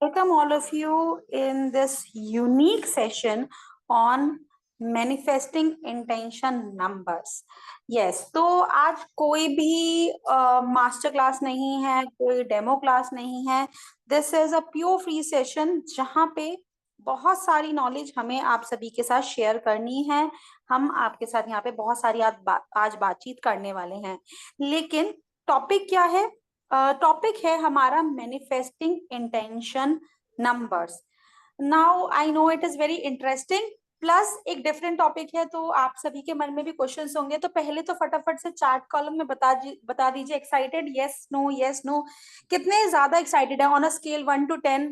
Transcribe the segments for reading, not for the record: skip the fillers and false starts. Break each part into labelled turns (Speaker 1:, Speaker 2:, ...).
Speaker 1: Welcome all of you in this unique session on manifesting intention numbers. Yes, तो आज कोई भी master class नहीं है, कोई डेमो क्लास नहीं है. This is a pure free session जहाँ पे बहुत सारी नॉलेज हमें आप सभी के साथ शेयर करनी है. हम आपके साथ यहाँ पे बहुत सारी आज बातचीत करने वाले हैं. लेकिन टॉपिक क्या है? टॉपिक है हमारा manifesting intention numbers. Now I know it is very interesting, plus एक डिफरेंट टॉपिक है, तो आप सभी के मन में भी क्वेश्चंस होंगे. तो पहले तो फटाफट से चार्ट कॉलम में बता दीजिए. Excited? Yes no, yes no. कितने ज्यादा एक्साइटेड है on a scale 1 to 10?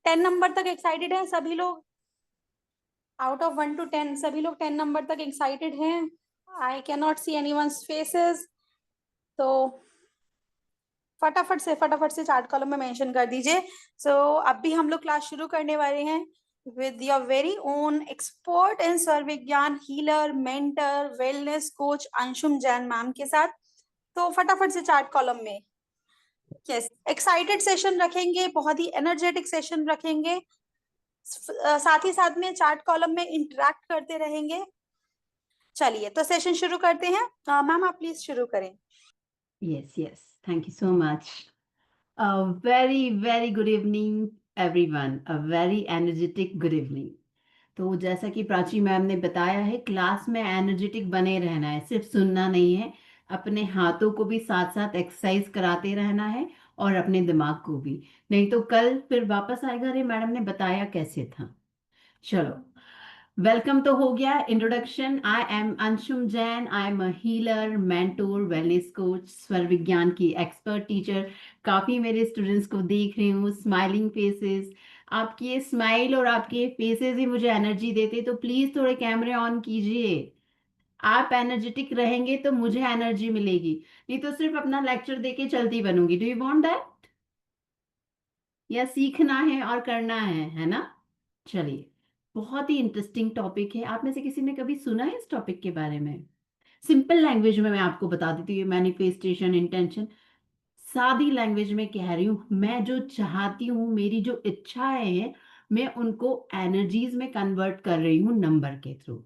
Speaker 1: 10 number तक एक्साइटेड है सभी लोग? आउट ऑफ 1 to 10 सभी लोग 10 नंबर तक एक्साइटेड हैं? I can not see anyone's faces. तो फटाफट से चार्ट कॉलम में मेंशन कर दीजिए. सो अब भी हम लोग क्लास शुरू करने वाले हैं with your very own expert in सर्व विज्ञान, healer, mentor, wellness coach Anshum Jain ma'am के साथ. तो फटाफट से चार्ट कॉलम में. यस, एक्साइटेड सेशन रखेंगे, बहुत ही एनर्जेटिक सेशन रखेंगे. साथ ही साथ में चार्ट कॉलम में इंटरेक्ट करते रहेंगे. चलिए तो सेशन शुरू करते हैं. मैम आप प्लीज शुरू करें.
Speaker 2: Yes. Thank you so much. A very good evening, everyone. A very energetic good evening. तो जैसा कि प्राची मैम ने बताया है, क्लास में एनर्जेटिक बने रहना है, सिर्फ सुनना नहीं है, अपने हाथों को भी साथ साथ एक्सरसाइज कराते रहना है और अपने दिमाग को भी. नहीं तो कल फिर वापस आएगा, अरे मैडम ने बताया कैसे था. चलो, वेलकम तो हो गया, introduction. I am Anshum Jain. I am a healer, mentor, wellness coach, स्वर विज्ञान की एक्सपर्ट टीचर. काफी मेरे स्टूडेंट्स को देख रही हूँ, स्माइलिंग फेसेस. आपकी ये स्माइल और आपके फेसेस ही मुझे एनर्जी देते, तो प्लीज थोड़े कैमरे ऑन कीजिए. आप एनर्जेटिक रहेंगे तो मुझे एनर्जी मिलेगी, नहीं तो सिर्फ अपना लेक्चर देके चलती बनूंगी. Do you want that? या सीखना है और करना है ना? चलिए, बहुत ही इंटरेस्टिंग टॉपिक है. आप में से किसी ने कभी सुना है इस टॉपिक के बारे में? सिंपल लैंग्वेज में मैं आपको बता देती हूँ. मैनिफेस्टेशन इंटेंशन, सादी लैंग्वेज में कह रही हूँ. मैं जो चाहती हूँ, मेरी जो इच्छाएं हैं, मैं उनको एनर्जीज में कन्वर्ट कर रही हूँ नंबर के थ्रू.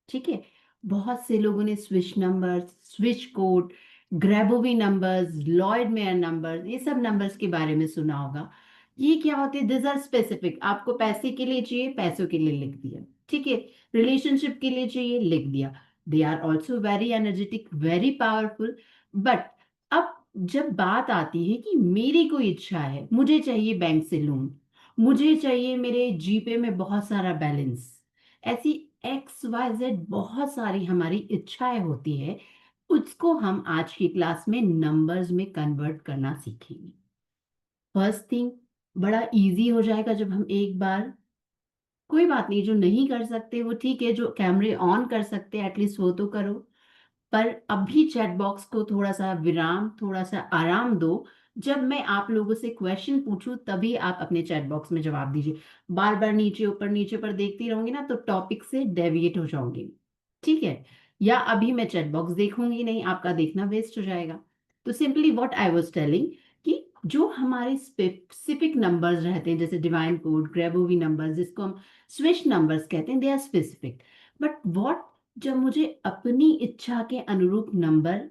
Speaker 2: ठीक है. बहुत से लोगों ने switch numbers, switch code, Grabovoi numbers, Lloyd Meyer numbers, ये सब नंबर्स के बारे में सुना होगा. ये क्या होते हैं? This are specific. आपको पैसे के लिए चाहिए, पैसों के लिए लिख दिया. ठीक है. रिलेशनशिप के लिए चाहिए, लिख दिया. They are also very energetic, very powerful. But अब जब बात आती है कि मेरी कोई इच्छा है, मुझे चाहिए बैंक से लोन, मुझे चाहिए मेरे जीपे में बहुत सारा बैलेंस, ऐसी एक्स वाई जेड बहुत सारी हमारी इच्छाएं होती है, उसको हम आज की क्लास में नंबर्स में कन्वर्ट करना सीखेंगे. फर्स्ट थिंग, बड़ा इजी हो जाएगा जब हम एक बार, कोई बात नहीं, जो नहीं कर सकते वो ठीक है, जो कैमरे ऑन कर सकते हैं एटलीस्ट वो तो करो. पर अभी चैट बॉक्स को थोड़ा सा विराम, थोड़ा सा आराम दो. जब मैं आप लोगों से क्वेश्चन पूछूं तभी आप अपने चैट बॉक्स में जवाब दीजिए. बार बार नीचे ऊपर देखती रहूंगी ना तो टॉपिक से डेविएट हो जाऊंगी. ठीक है. या अभी मैं चैट बॉक्स देखूंगी नहीं, आपका देखना वेस्ट हो जाएगा. तो simply what I was telling कि जो हमारे स्पेसिफिक नंबर्स रहते हैं, जैसे डिवाइन कोड, ग्रेबोवी नंबर्स, जिसको हम स्विच नंबर्स कहते हैं, they are specific. But what, जब मुझे अपनी इच्छा के अनुरूप नंबर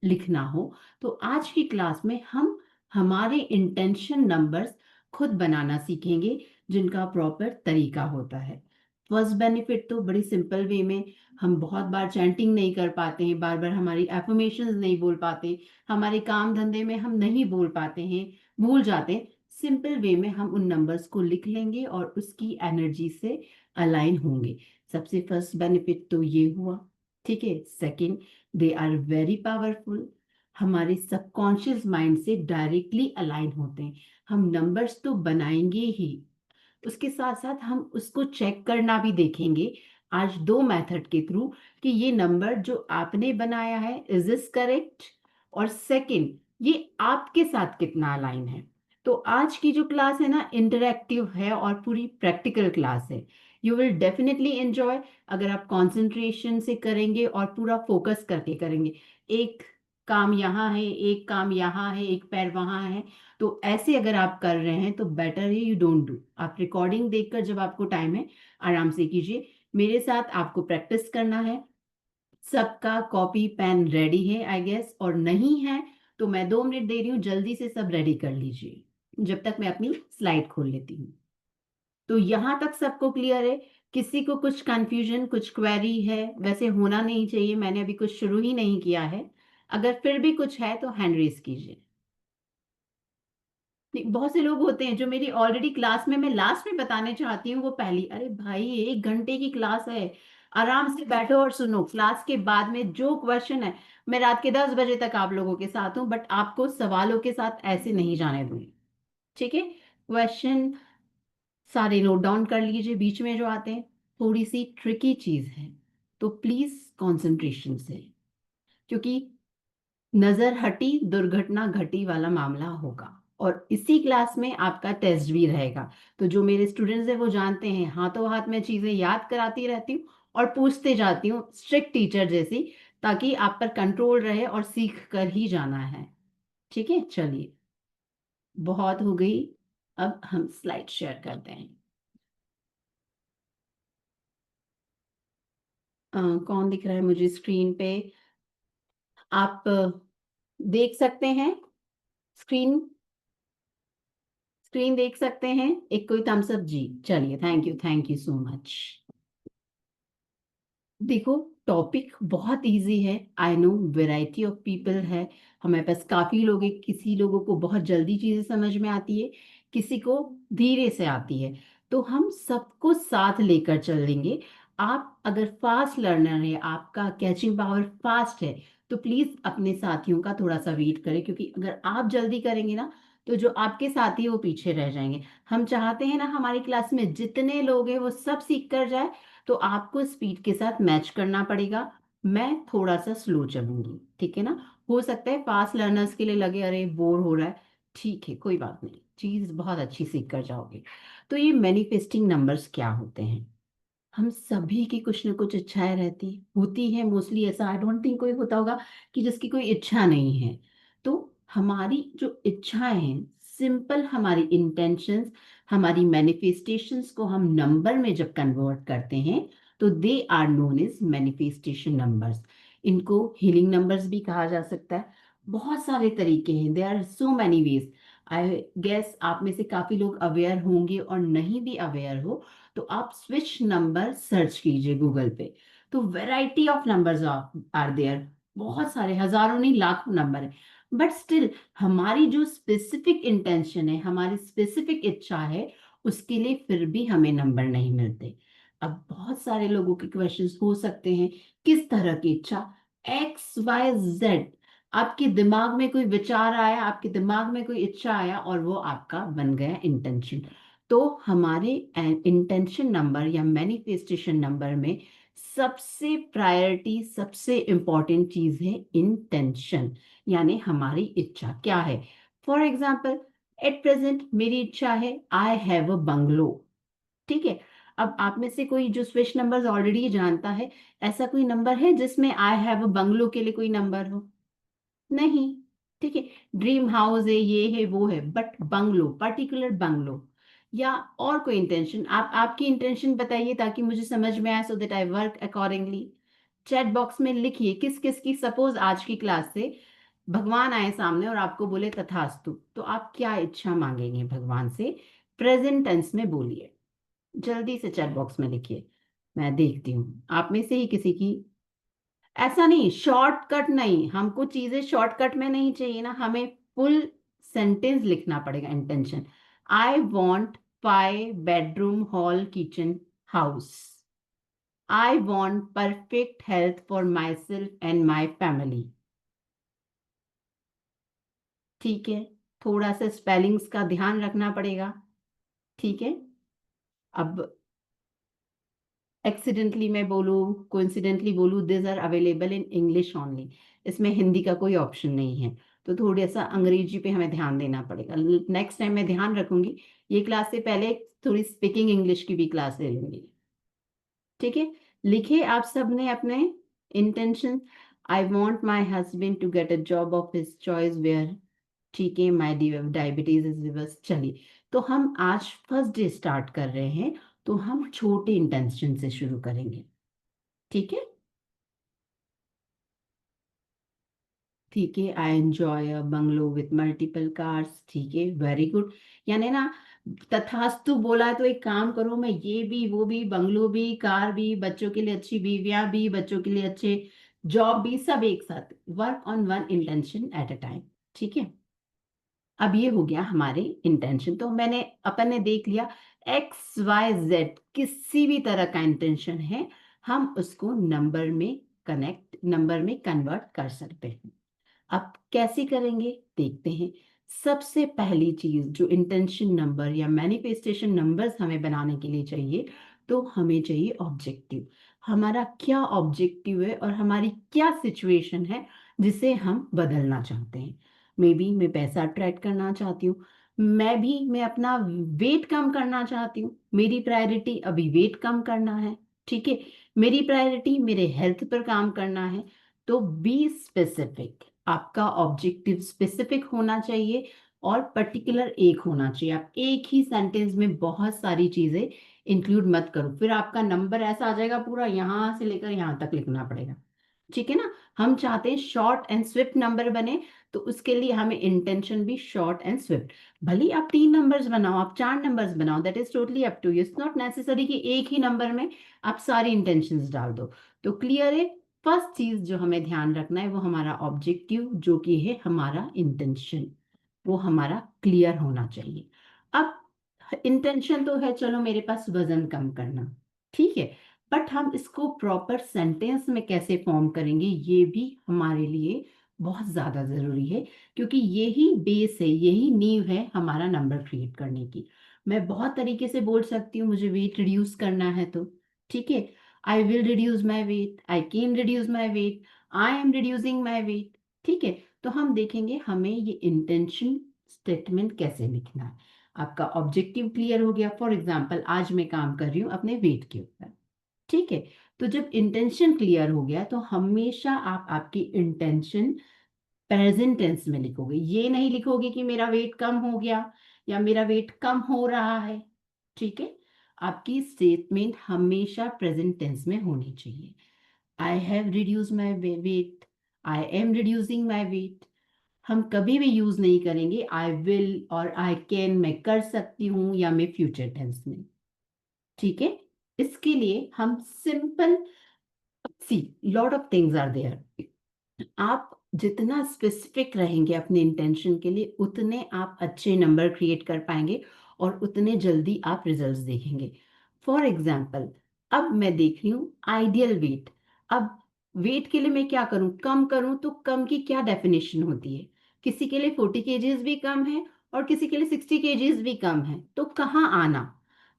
Speaker 2: लिखना हो, तो आज की क्लास में हम हमारे इंटेंशन नंबर्स खुद बनाना सीखेंगे, जिनका प्रॉपर तरीका होता है. फर्स्ट बेनिफिट तो बड़ी सिंपल वे में, हम बहुत बार चैंटिंग नहीं कर पाते हैं, बार बार हमारी एफर्मेशंस नहीं बोल पाते, हमारे काम धंधे में हम नहीं बोल पाते हैं, भूल जाते हैं. सिंपल वे में हम उन नंबर्स को लिख लेंगे और उसकी एनर्जी से अलाइन होंगे. सबसे फर्स्ट बेनिफिट तो ये हुआ. ठीक है. Second, they are very powerful, हमारे सबकॉन्शियस माइंड से डायरेक्टली अलाइन होते हैं. हम नंबर्स तो बनाएंगे ही, उसके साथ साथ हम उसको चेक करना भी देखेंगे आज दो मेथड के थ्रू कि ये नंबर जो आपने बनाया है, इज दिस करेक्ट, और सेकंड, ये आपके साथ कितना अलाइन है. तो आज की जो क्लास है ना, इंटरैक्टिव है और पूरी प्रैक्टिकल क्लास है. यू विल डेफिनेटली एंजॉय अगर आप कंसंट्रेशन से करेंगे और पूरा फोकस करके करेंगे. एक काम यहाँ है, एक काम यहाँ है, एक पैर वहां है, तो ऐसे अगर आप कर रहे हैं तो बेटर है यू डोंट डू। आप रिकॉर्डिंग देखकर जब आपको टाइम है आराम से कीजिए। मेरे साथ आपको प्रैक्टिस करना है। सबका कॉपी पेन रेडी है आई गेस, और नहीं है तो मैं 2 मिनट दे रही हूँ, जल्दी से सब रेडी कर लीजिए जब तक मैं अपनी स्लाइड खोल लेती हूँ। तो यहाँ तक सबको क्लियर है? किसी को कुछ कंफ्यूजन, कुछ क्वेरी है? वैसे होना नहीं चाहिए, मैंने अभी कुछ शुरू ही नहीं किया है। अगर फिर भी कुछ है तो हैंड रेज कीजिए। नहीं, बहुत से लोग होते हैं जो मेरी ऑलरेडी क्लास में, मैं लास्ट में बताने चाहती हूँ वो पहली, अरे भाई 1 घंटे की क्लास है, आराम से बैठो और सुनो। क्लास के बाद में जो क्वेश्चन है, मैं रात के 10 बजे तक आप लोगों के साथ हूँ, बट आपको सवालों के साथ ऐसे नहीं जाने दूंगी। ठीक है? क्वेश्चन सारे नोट डाउन कर लीजिए, बीच में जो आते हैं। थोड़ी सी ट्रिकी चीज है, तो प्लीज कंसंट्रेशन से, क्योंकि नजर हटी दुर्घटना घटी वाला मामला होगा। और इसी क्लास में आपका टेस्ट भी रहेगा। तो जो मेरे स्टूडेंट्स हैं वो जानते हैं, हाथों हाथ में चीजें याद कराती रहती हूँ और पूछते जाती हूँ, स्ट्रिक्ट टीचर जैसी, ताकि आप पर कंट्रोल रहे और सीख कर ही जाना है। ठीक है, चलिए, बहुत हो गई। अब हम स्लाइड शेयर करते हैं। कौन दिख रहा है मुझे स्क्रीन पे? आप देख सकते हैं स्क्रीन? स्क्रीन देख सकते हैं? एक कोई थम्स अप जी, चलिए, थैंक यू सो मच। देखो, टॉपिक बहुत इजी है, I know, variety of people है, हमारे पास काफी लोग हैं। किसी लोगों को बहुत जल्दी चीजें समझ में आती है, किसी को धीरे से आती है, तो हम सबको साथ लेकर चलेंगे। आप अगर फास्ट लर्नर है, आपका कैचिंग पावर फास्ट है, तो प्लीज अपने साथियों का थोड़ा सा वेट करें, क्योंकि अगर आप जल्दी करेंगे ना, तो जो आपके साथी है वो पीछे रह जाएंगे। हम चाहते हैं ना हमारी क्लास में जितने लोग हैं वो सब सीख कर जाए, तो आपको स्पीड के साथ मैच करना पड़ेगा। मैं थोड़ा सा स्लो चलूंगी, ठीक है ना? हो सकता है फास्ट लर्नर्स के लिए लगे अरे बोर हो रहा है, ठीक है, कोई बात नहीं, चीज बहुत अच्छी सीख कर जाओगे। तो ये मैनिफेस्टिंग नंबर्स क्या होते हैं? हम सभी की कुछ ना कुछ इच्छाएं रहती होती है, मोस्टली ऐसा आई डोंट थिंक कोई होता होगा कि जिसकी कोई इच्छा नहीं है। तो हमारी जो इच्छाएं हैं, सिंपल हमारी इंटेंशंस, हमारी मैनिफेस्टेशंस को हम नंबर में जब कन्वर्ट करते हैं, तो they are known as manifestation numbers. इनको हीलिंग नंबर्स भी कहा जा सकता है। बहुत सारे तरीके हैं, there are so many ways. I guess आप में से काफी लोग अवेयर होंगे, और नहीं भी अवेयर हो तो आप स्विच नंबर सर्च कीजिए गूगल पे, तो variety of numbers are there. बहुत सारे, हजारों नहीं लाखों नंबर है, बट स्टिल हमारी जो स्पेसिफिक इंटेंशन है, हमारी स्पेसिफिक इच्छा है, उसके लिए फिर भी हमें नंबर नहीं मिलते। अब बहुत सारे लोगों के क्वेश्चंस हो सकते हैं, किस तरह की इच्छा? XYZ, आपके दिमाग में कोई विचार आया, आपके दिमाग में कोई इच्छा आया, और वो आपका बन गया इंटेंशन। तो हमारे इंटेंशन नंबर या मैनिफेस्टेशन नंबर में सबसे प्रायोरिटी, सबसे इंपॉर्टेंट चीज है इंटेंशन, यानी हमारी इच्छा क्या है। फॉर एग्जाम्पल, एट प्रेजेंट मेरी इच्छा है आई हैव अ बंगलो, ठीक है? अब आप में से कोई जो स्विच नंबर्स ऑलरेडी जानता है, ऐसा कोई नंबर है जिसमें आई हैव अ बंगलो के लिए कोई नंबर हो? नहीं, ठीक है। ड्रीम हाउस है, ये है, वो है, बट बंगलो, पर्टिकुलर बंगलो, या और कोई इंटेंशन, आप आपकी इंटेंशन बताइए ताकि मुझे समझ में आए, so that I work accordingly. Chat box में लिखिए किस किस की, सपोज आज की क्लास से भगवान आए सामने और आपको बोले तथास्तु, तो आप क्या इच्छा मांगेंगे भगवान से? प्रेजेंट टेंस में बोलिए, जल्दी से चैट बॉक्स में लिखिए, मैं देखती हूँ आप में से ही किसी की। ऐसा नहीं, शॉर्टकट नहीं, हमको चीजें शॉर्टकट में नहीं चाहिए ना, हमें फुल सेंटेंस लिखना पड़ेगा intention. I want 5 bedroom hall kitchen house. I want perfect health for my self and my family. ठीक है, थोड़ा सा स्पेलिंग्स का ध्यान रखना पड़ेगा, ठीक है? अब एक्सीडेंटली मैं बोलूँ, कोइंसिडेंटली बोलूँ, this are available in English only, इसमें हिंदी का कोई ऑप्शन नहीं है, तो थोड़ा सा अंग्रेजी पे हमें ध्यान देना पड़ेगा। नेक्स्ट टाइम मैं ध्यान रखूंगी, ये क्लास से पहले थोड़ी स्पीकिंग इंग्लिश की भी क्लास ले लूंगी, ठीक है? लिखे आप सबने अपने intention. I want my husband to get a job of his choice where, ठीक है, माई डायबिटीज इज रिवर्स। चलिए, तो हम आज फर्स्ट डे स्टार्ट कर रहे हैं, तो हम छोटे इंटेंशन से शुरू करेंगे, ठीक है। ठीक है, I enjoy a bungalow with multiple cars, ठीक है, वेरी गुड। यानी ना, तथास्तु बोला है तो एक काम करो, मैं ये भी वो भी, बंगलो भी, कार भी, बच्चों के लिए अच्छी बीवियां भी, बच्चों के लिए अच्छे जॉब भी, सब एक साथ, work on one intention at a time, ठीक है। अब ये हो गया हमारे इंटेंशन, तो मैंने अपन ने देख लिया एक्स वाई जेड किसी भी तरह का इंटेंशन है, हम उसको नंबर में कन्वर्ट कर सकते हैं। अब कैसे करेंगे देखते हैं। सबसे पहली चीज जो इंटेंशन नंबर या मैनिफेस्टेशन नंबर्स हमें बनाने के लिए चाहिए, तो हमें चाहिए ऑब्जेक्टिव। हमारा क्या ऑब्जेक्टिव है और हमारी क्या सिचुएशन है जिसे हम बदलना चाहते हैं। मे बी मैं पैसा अट्रैक्ट करना चाहती हूँ, मैं अपना वेट कम करना चाहती हूँ, मेरी प्रायोरिटी अभी वेट कम करना है, ठीक है, मेरी प्रायोरिटी मेरे हेल्थ पर काम करना है। तो बी स्पेसिफिक, आपका ऑब्जेक्टिव स्पेसिफिक होना चाहिए और पर्टिकुलर एक होना चाहिए। आप एक ही सेंटेंस में बहुत सारी चीजें इंक्लूड मत करो, फिर आपका नंबर ऐसा आ जाएगा पूरा यहां से लेकर यहां तक लिखना पड़ेगा, ठीक है ना। हम चाहते हैं शॉर्ट एंड स्विफ्ट नंबर बने, तो उसके लिए हमें इंटेंशन भी शॉर्ट एंड स्विफ्ट। भले आप 3 नंबर्स बनाओ, आप 4 नंबर्स बनाओ, that is totally up to you, it's not necessary कि एक ही नंबर में आप सारी इंटेंशंस डाल दो। तो क्लियर है, फर्स्ट चीज जो हमें ध्यान रखना है वो हमारा ऑब्जेक्टिव जो कि है हमारा इंटेंशन, वो हमारा क्लियर होना चाहिए। अब इंटेंशन तो है, चलो मेरे पास वजन कम करना, ठीक है, बट हम इसको प्रॉपर सेंटेंस में कैसे फॉर्म करेंगे ये भी हमारे लिए बहुत ज्यादा जरूरी है, क्योंकि यही बेस है, यही नींव है हमारा नंबर क्रिएट करने की। मैं बहुत तरीके से बोल सकती हूँ, मुझे वेट रिड्यूस करना है तो, ठीक है, I will reduce my weight, I can reduce my weight, I am reducing my weight, ठीक है। तो हम देखेंगे हमें ये इंटेंशन स्टेटमेंट कैसे लिखना है। आपका ऑब्जेक्टिव क्लियर हो गया, फॉर एग्जाम्पल आज मैं काम कर रही हूँ अपने वेट के ऊपर, ठीक है। तो जब इंटेंशन क्लियर हो गया तो हमेशा आप आपकी इंटेंशन प्रेजेंट टेंस में लिखोगे, ये नहीं लिखोगे कि मेरा वेट कम हो गया या मेरा वेट कम हो रहा है, ठीक है। आपकी स्टेटमेंट हमेशा प्रेजेंट टेंस में होनी चाहिए। I have reduce my weight, I am reducing my weight. हम कभी भी यूज नहीं करेंगे आई विल और आई कैन, मैं कर सकती हूँ या मैं फ्यूचर टेंस में, ठीक है। इसके लिए हम simple, see lot of things are there, आप जितना स्पेसिफिक रहेंगे अपने इंटेंशन के लिए उतने आप अच्छे नंबर क्रिएट कर पाएंगे और उतने जल्दी आप रिजल्ट्स देखेंगे। फॉर एग्जाम्पल, अब मैं देख रही हूँ आइडियल वेट। अब वेट के लिए मैं क्या करूँ, कम करूँ, तो कम की क्या डेफिनेशन होती है। किसी के लिए 40 kgs भी कम है और किसी के लिए 60 kgs भी कम है, तो कहाँ आना।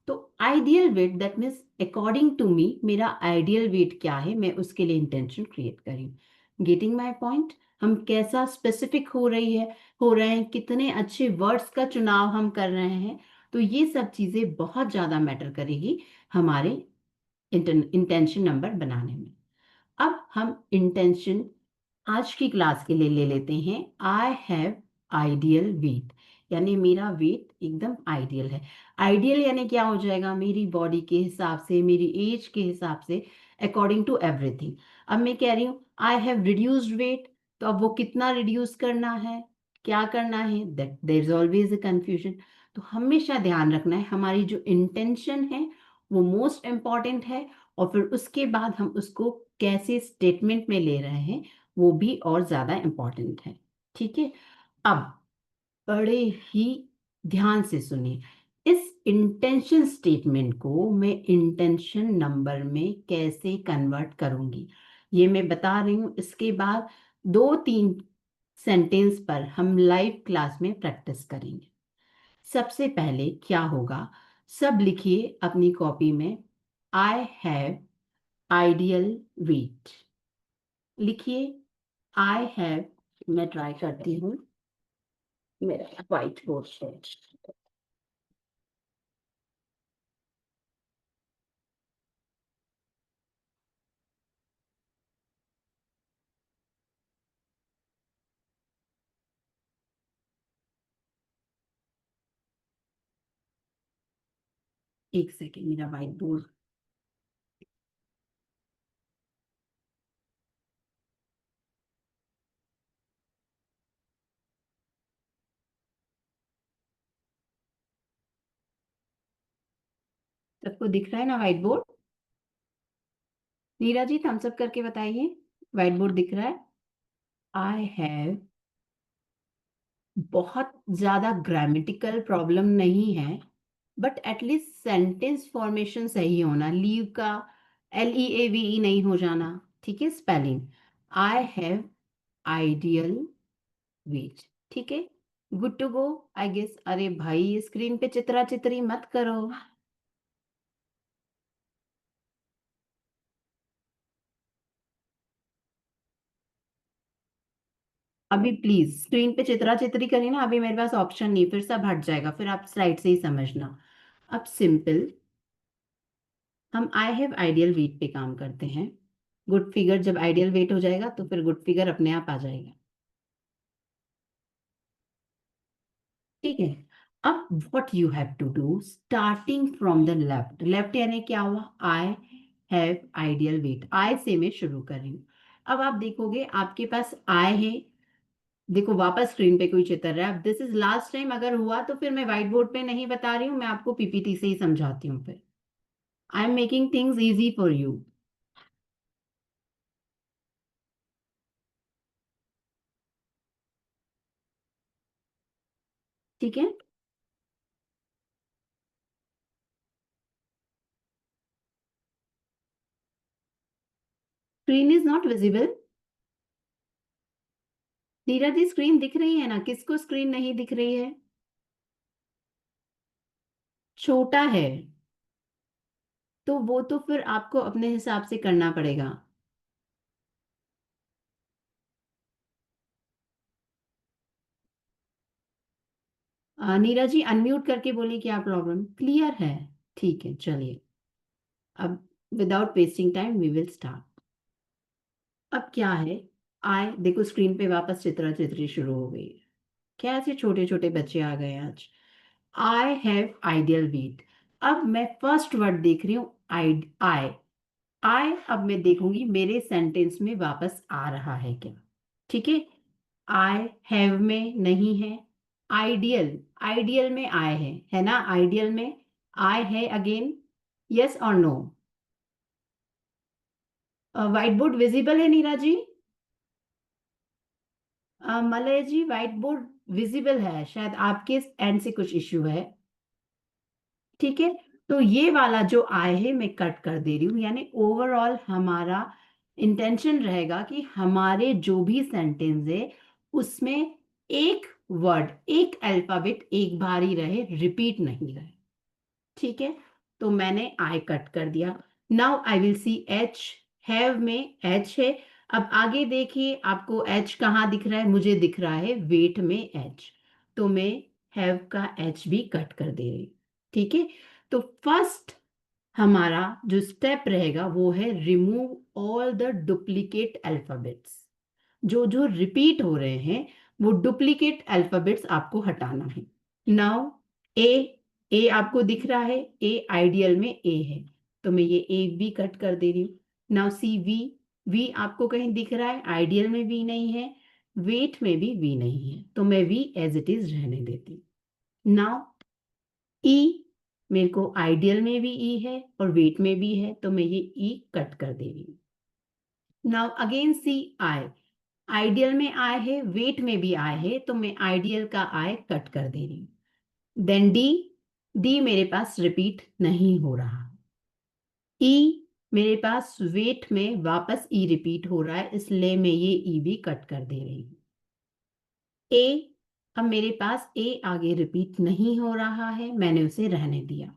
Speaker 2: तो ideal weight that means according to me मेरा आइडियल वेट क्या है, मैं उसके लिए इंटेंशन क्रिएट करी। गेटिंग माई पॉइंट, हम कैसा स्पेसिफिक हो रहे हैं, कितने अच्छे वर्ड्स का चुनाव हम कर रहे हैं, तो ये सब चीजें बहुत ज्यादा मैटर करेगी हमारे इंटेंशन नंबर बनाने में। अब हम इंटेंशन आज की क्लास के लिए ले लेते हैं, आई हैव आइडियल वेट, यानी मेरा वेट एकदम आइडियल है। आइडियल यानी क्या हो जाएगा, मेरी बॉडी के हिसाब से, मेरी एज के हिसाब से, अकॉर्डिंग टू एवरीथिंग। अब मैं कह रही हूँ आई हैव रिड्यूस्ड वेट, तो अब वो कितना रिड्यूस करना है, क्या करना है, that there is always a confusion. तो हमेशा ध्यान रखना है हमारी जो इंटेंशन है वो मोस्ट इम्पॉर्टेंट है, और फिर उसके बाद हम उसको कैसे स्टेटमेंट में ले रहे हैं वो भी और ज्यादा इम्पोर्टेंट है, ठीक है। अब बड़े ही ध्यान से सुनिए, इस इंटेंशन स्टेटमेंट को मैं इंटेंशन नंबर में कैसे कन्वर्ट करूंगी ये मैं बता रही हूं। इसके बाद 2-3 सेंटेंस पर हम लाइव क्लास में प्रैक्टिस करेंगे। सबसे पहले क्या होगा, सब लिखिए अपनी कॉपी में, आई हैव आइडियल वेट, लिखिए आई हैव, मैं ट्राई करती हूँ मेरा व्हाइट बोर्ड है। एक सेकेंड, मेरा व्हाइट बोर्ड। सबको दिख रहा है ना व्हाइट बोर्ड? नीरा जी थम्स अप करके बताइए, व्हाइट बोर्ड दिख रहा है? आई हैव, बहुत ज्यादा ग्रामेटिकल प्रॉब्लम नहीं है, बट एटलीस्ट सेंटेंस फॉर्मेशन सही होना, लीव का LEAVE नहीं हो जाना, ठीक है? Spelling I have ideal weight, ठीक है, good to go I guess. अरे भाई स्क्रीन पे चित्रा चित्री मत करो। अभी प्लीज स्क्रीन पे चित्रा चित्री करिए ना, अभी मेरे पास ऑप्शन नहीं, फिर सब हट जाएगा, फिर आप स्लाइड से ही समझना। अब सिंपल हम आई हैव आइडियल वेट पे काम करते हैं। गुड फिगर जब आइडियल वेट हो जाएगा तो फिर गुड फिगर अपने आप आ जाएगा, ठीक है? अब what you have to do, starting from the left, left यानी क्या हुआ, I have ideal weight, I say मैं शुरू कर रही हूँ। अब आप देखोगे आपके पास आई है, देखो वापस स्क्रीन पे कोई चित्र है। अब दिस इज लास्ट टाइम, अगर हुआ तो फिर मैं व्हाइट बोर्ड पे नहीं बता रही हूँ, मैं आपको PPT से ही समझाती हूँ। फिर I am making things easy for you, ठीक है? Screen is not visible. Neeraj ji screen दिख रही है ना, किसको स्क्रीन नहीं दिख रही है? छोटा है तो वो तो फिर आपको अपने हिसाब से करना पड़ेगा। नीरज जी अनम्यूट करके बोलिए क्या प्रॉब्लम, क्लियर है? ठीक है चलिए, अब without wasting time we will start. अब क्या है, आए देखो स्क्रीन पे वापस चित्रा चित्री शुरू हो गई है। क्या ऐसे छोटे छोटे बच्चे आ गए आज? आई हैव आइडियल वेट। अब मैं फर्स्ट वर्ड देख रही हूँ, आई आई आई, अब मैं देखूंगी मेरे सेंटेंस में वापस आ रहा है क्या, ठीक है? आई हैव में नहीं है, आइडियल, आइडियल में आए है ना, आइडियल में आए है अगेन, यस और नो? व्हाइट बोर्ड विजिबल है नीरा जी? मलय जी व्हाइट बोर्ड विजिबल है, शायद आपके एंड से कुछ इश्यू है, ठीक है? तो ये वाला जो आय है मैं कट कर दे रही हूँ, यानी ओवरऑल हमारा इंटेंशन रहेगा कि हमारे जो भी सेंटेंस है उसमें एक वर्ड, एक अल्फाबेट एक बार ही रहे, रिपीट नहीं रहे, ठीक है? तो मैंने आई कट कर दिया। Now I will see H, have में एच है। अब आगे देखिए आपको एच कहाँ दिख रहा है, मुझे दिख रहा है वेट में एच, तो मैं हैव का एच भी कट कर दे रही, ठीक है? तो फर्स्ट हमारा जो स्टेप रहेगा वो है remove all the duplicate alphabets, जो जो रिपीट हो रहे हैं वो डुप्लीकेट अल्फाबेट्स आपको हटाना है। नाउ ए, ए आपको दिख रहा है, ए आइडियल में ए है, तो मैं ये ए भी कट कर दे रही हूँ। नाउ सी वी, वी आपको कहीं दिख रहा है, आइडियल में वी नहीं है, वेट में भी वी नहीं है, तो मैं वी एज इट इज रहने देती हूँ। नाउ ई, मेरे को आइडियल में भी ई है और वेट में भी है, तो मैं ये ई कट कर दे रही हूँ। नाउ अगेन सी आई, आइडियल में आए है, वेट में भी आए है, तो मैं आइडियल का आई कट कर दे रही हूँ। देन डी, डी मेरे पास रिपीट नहीं हो रहा। ई, मेरे पास वेट में वापस ई रिपीट हो रहा है, इसलिए मैं ये ई भी कट कर दे रही हूँ। ए, अब मेरे पास ए आगे रिपीट नहीं हो रहा है, मैंने उसे रहने दिया।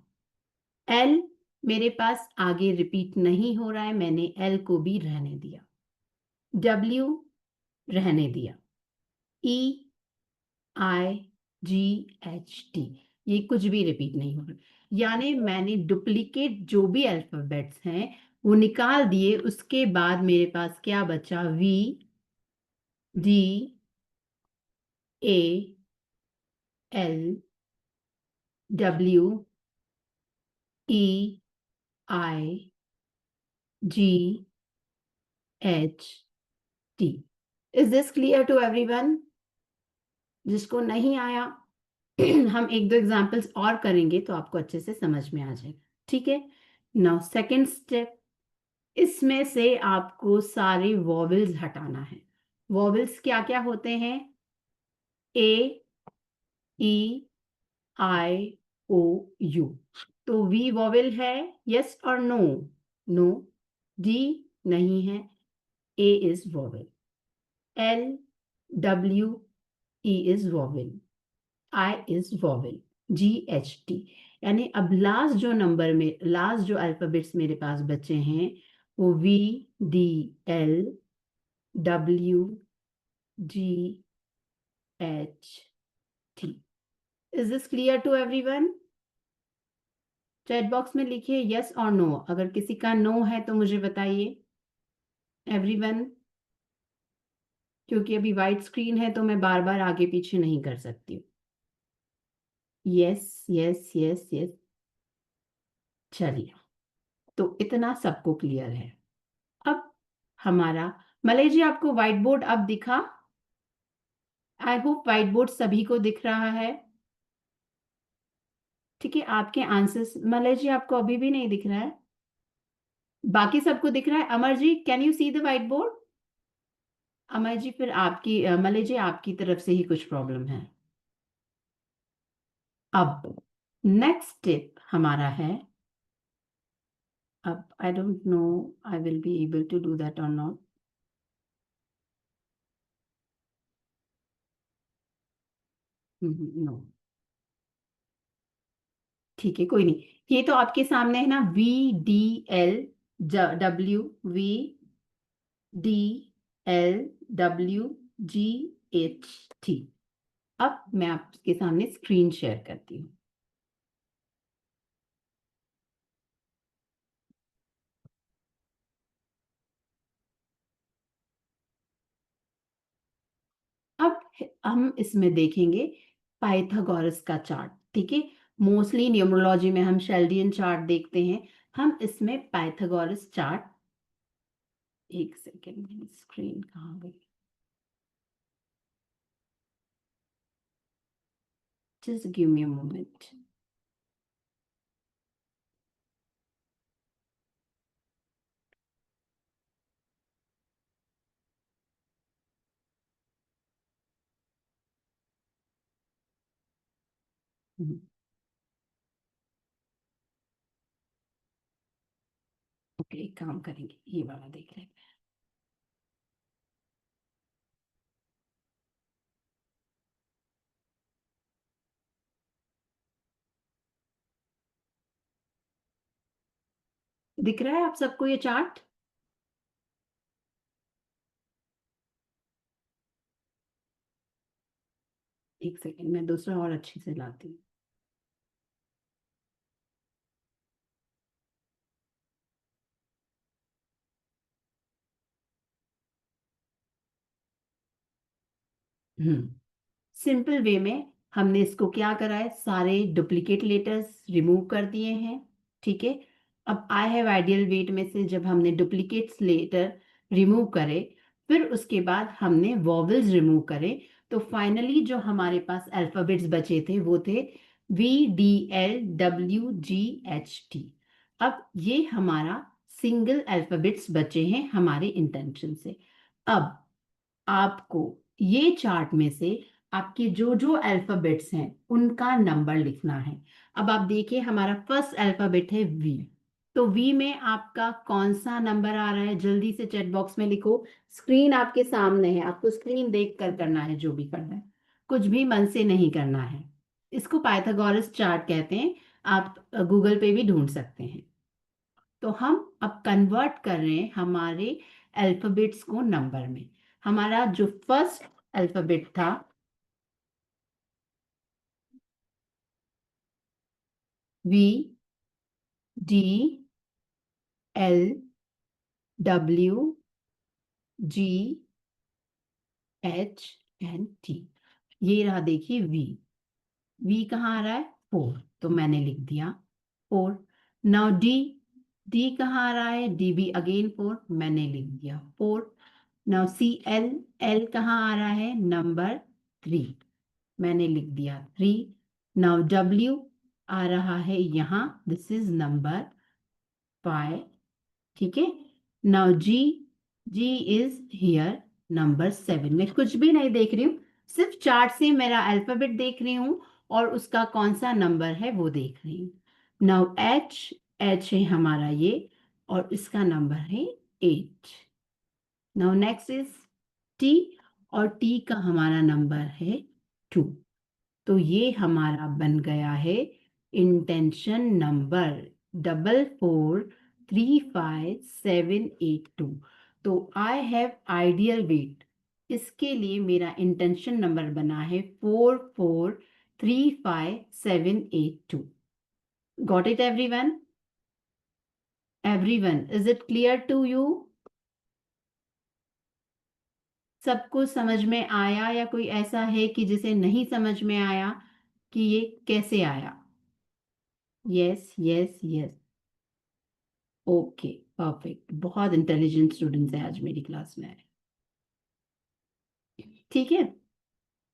Speaker 2: एल, मेरे पास आगे रिपीट नहीं हो रहा है, मैंने एल को भी रहने दिया। डब्ल्यू, रहने दिया। ई, आई, जी, एच, टी, ये कुछ भी रिपीट नहीं हो रहा, यानी मैंने डुप्लीकेट जो भी अल्फाबेट्स हैं वो निकाल दिए। उसके बाद मेरे पास क्या बचा, V, D, A, L, W, E I G H T. Is this clear to everyone? जिसको नहीं आया हम एक दो एग्जांपल्स और करेंगे तो आपको अच्छे से समझ में आ जाएगा, ठीक है। नाउ सेकंड स्टेप, इसमें से आपको सारे वॉवेल्स हटाना है। वॉवेल्स क्या क्या होते हैं? A E I O U. तो वी वॉवेल है, यस और नो? नो। डी नहीं है, A is vowel. L W E is vowel, I is vowel, G H T. यानी अब लास्ट जो नंबर में लास्ट जो अल्फाबेट्स मेरे पास बचे हैं वो V D L W G H T. Is this clear to everyone? Chat box में लिखिए यस और नो। अगर किसी का नो है तो मुझे बताइए एवरीवन, क्योंकि अभी वाइट स्क्रीन है तो मैं बार बार आगे पीछे नहीं कर सकती हूँ। यस यस यस यस, चलिए, तो इतना सबको क्लियर है। अब हमारा मलय जी, आपको व्हाइट बोर्ड अब दिखा? आई होप व्हाइट बोर्ड सभी को दिख रहा है। ठीक है, आपके आंसर्स मलय जी आपको अभी भी नहीं दिख रहा है? बाकी सबको दिख रहा है? Amar ji, can you see the whiteboard? Amar ji, फिर आपकी मलय जी आपकी तरफ से ही कुछ प्रॉब्लम है। अब नेक्स्ट स्टेप हमारा है, अब I don't know I will be able to do that और नॉट। नो, ठीक है, कोई नहीं। ये तो आपके सामने है ना, V D L W V D L W G H T. अब मैं आपके सामने स्क्रीन शेयर करती हूँ। अब हम इसमें देखेंगे पाइथागोरस का चार्ट, ठीक है। मोस्टली न्यूमरोलॉजी में हम शेल्डियन चार्ट देखते हैं, हम इसमें पाइथागोरस चार्ट, एक सेकेंड, स्क्रीन कहाँ गई? Just give me a moment. Okay, एक काम करेंगे, ये वाला देख लेते हैं। दिख रहा है आप सबको ये चार्ट? एक सेकेंड, मैं दूसरा और अच्छे से लाती हूँ। सिंपल वे में हमने इसको क्या करा है, सारे डुप्लीकेट लेटर्स रिमूव कर दिए हैं, ठीक है। अब आई हैव आइडियल वेट में से जब हमने डुप्लीकेट्स लेटर रिमूव करे, फिर उसके बाद हमने वॉवेल्स रिमूव करे, तो फाइनली जो हमारे पास अल्फाबेट्स बचे थे वो थे V D L W G H T. अब ये हमारा सिंगल अल्फाबेट्स बचे हैं हमारे इंटेंशन से। अब आपको ये चार्ट में से आपके जो जो अल्फाबेट्स हैं उनका नंबर लिखना है। अब आप देखिए, हमारा फर्स्ट अल्फाबेट है वी, तो वी में आपका कौन सा नंबर आ रहा है? जल्दी से चैट बॉक्स में लिखो। स्क्रीन आपके सामने है, आपको स्क्रीन देख कर करना है, जो भी करना है, कुछ भी मन से नहीं करना है। इसको पाइथागोरस चार्ट कहते हैं, आप गूगल पे भी ढूंढ सकते हैं। तो हम अब कन्वर्ट कर रहे हैं हमारे अल्फाबेट्स को नंबर में। हमारा जो फर्स्ट अल्फाबेट था V D L W G H N T, ये रहा, देखिए वी। वी कहाँ आ रहा है? 4, तो मैंने लिख दिया 4। नाउ डी कहाँ आ रहा है? डी बी अगेन 4, मैंने लिख दिया 4। नाउ सी एल कहाँ आ रहा है? नंबर 3, मैंने लिख दिया 3। नाउ डब्ल्यू आ रहा है यहाँ, दिस इज नंबर 5, ठीक है। Now G is here number 7। मैं कुछ भी नहीं देख रही हूँ, सिर्फ चार्ट से मेरा अल्फाबेट देख रही हूँ और उसका कौन सा नंबर है वो देख रही हूँ। नाउ एच है हमारा ये, और इसका नंबर है 8। नाउ नेक्स्ट इज टी, और टी का हमारा नंबर है 2। तो ये हमारा बन गया है इंटेंशन नंबर 4435782। तो आई हैव आइडियल वेट, इसके लिए मेरा इंटेंशन नंबर बना है 4435782। Got it everyone? Everyone, is it clear to you? सबको समझ में आया, या कोई ऐसा है कि जिसे नहीं समझ में आया कि ये कैसे आया? Yes yes yes, okay perfect. बहुत इंटेलिजेंट स्टूडेंट्स हैं आज मेरी क्लास में, ठीक है।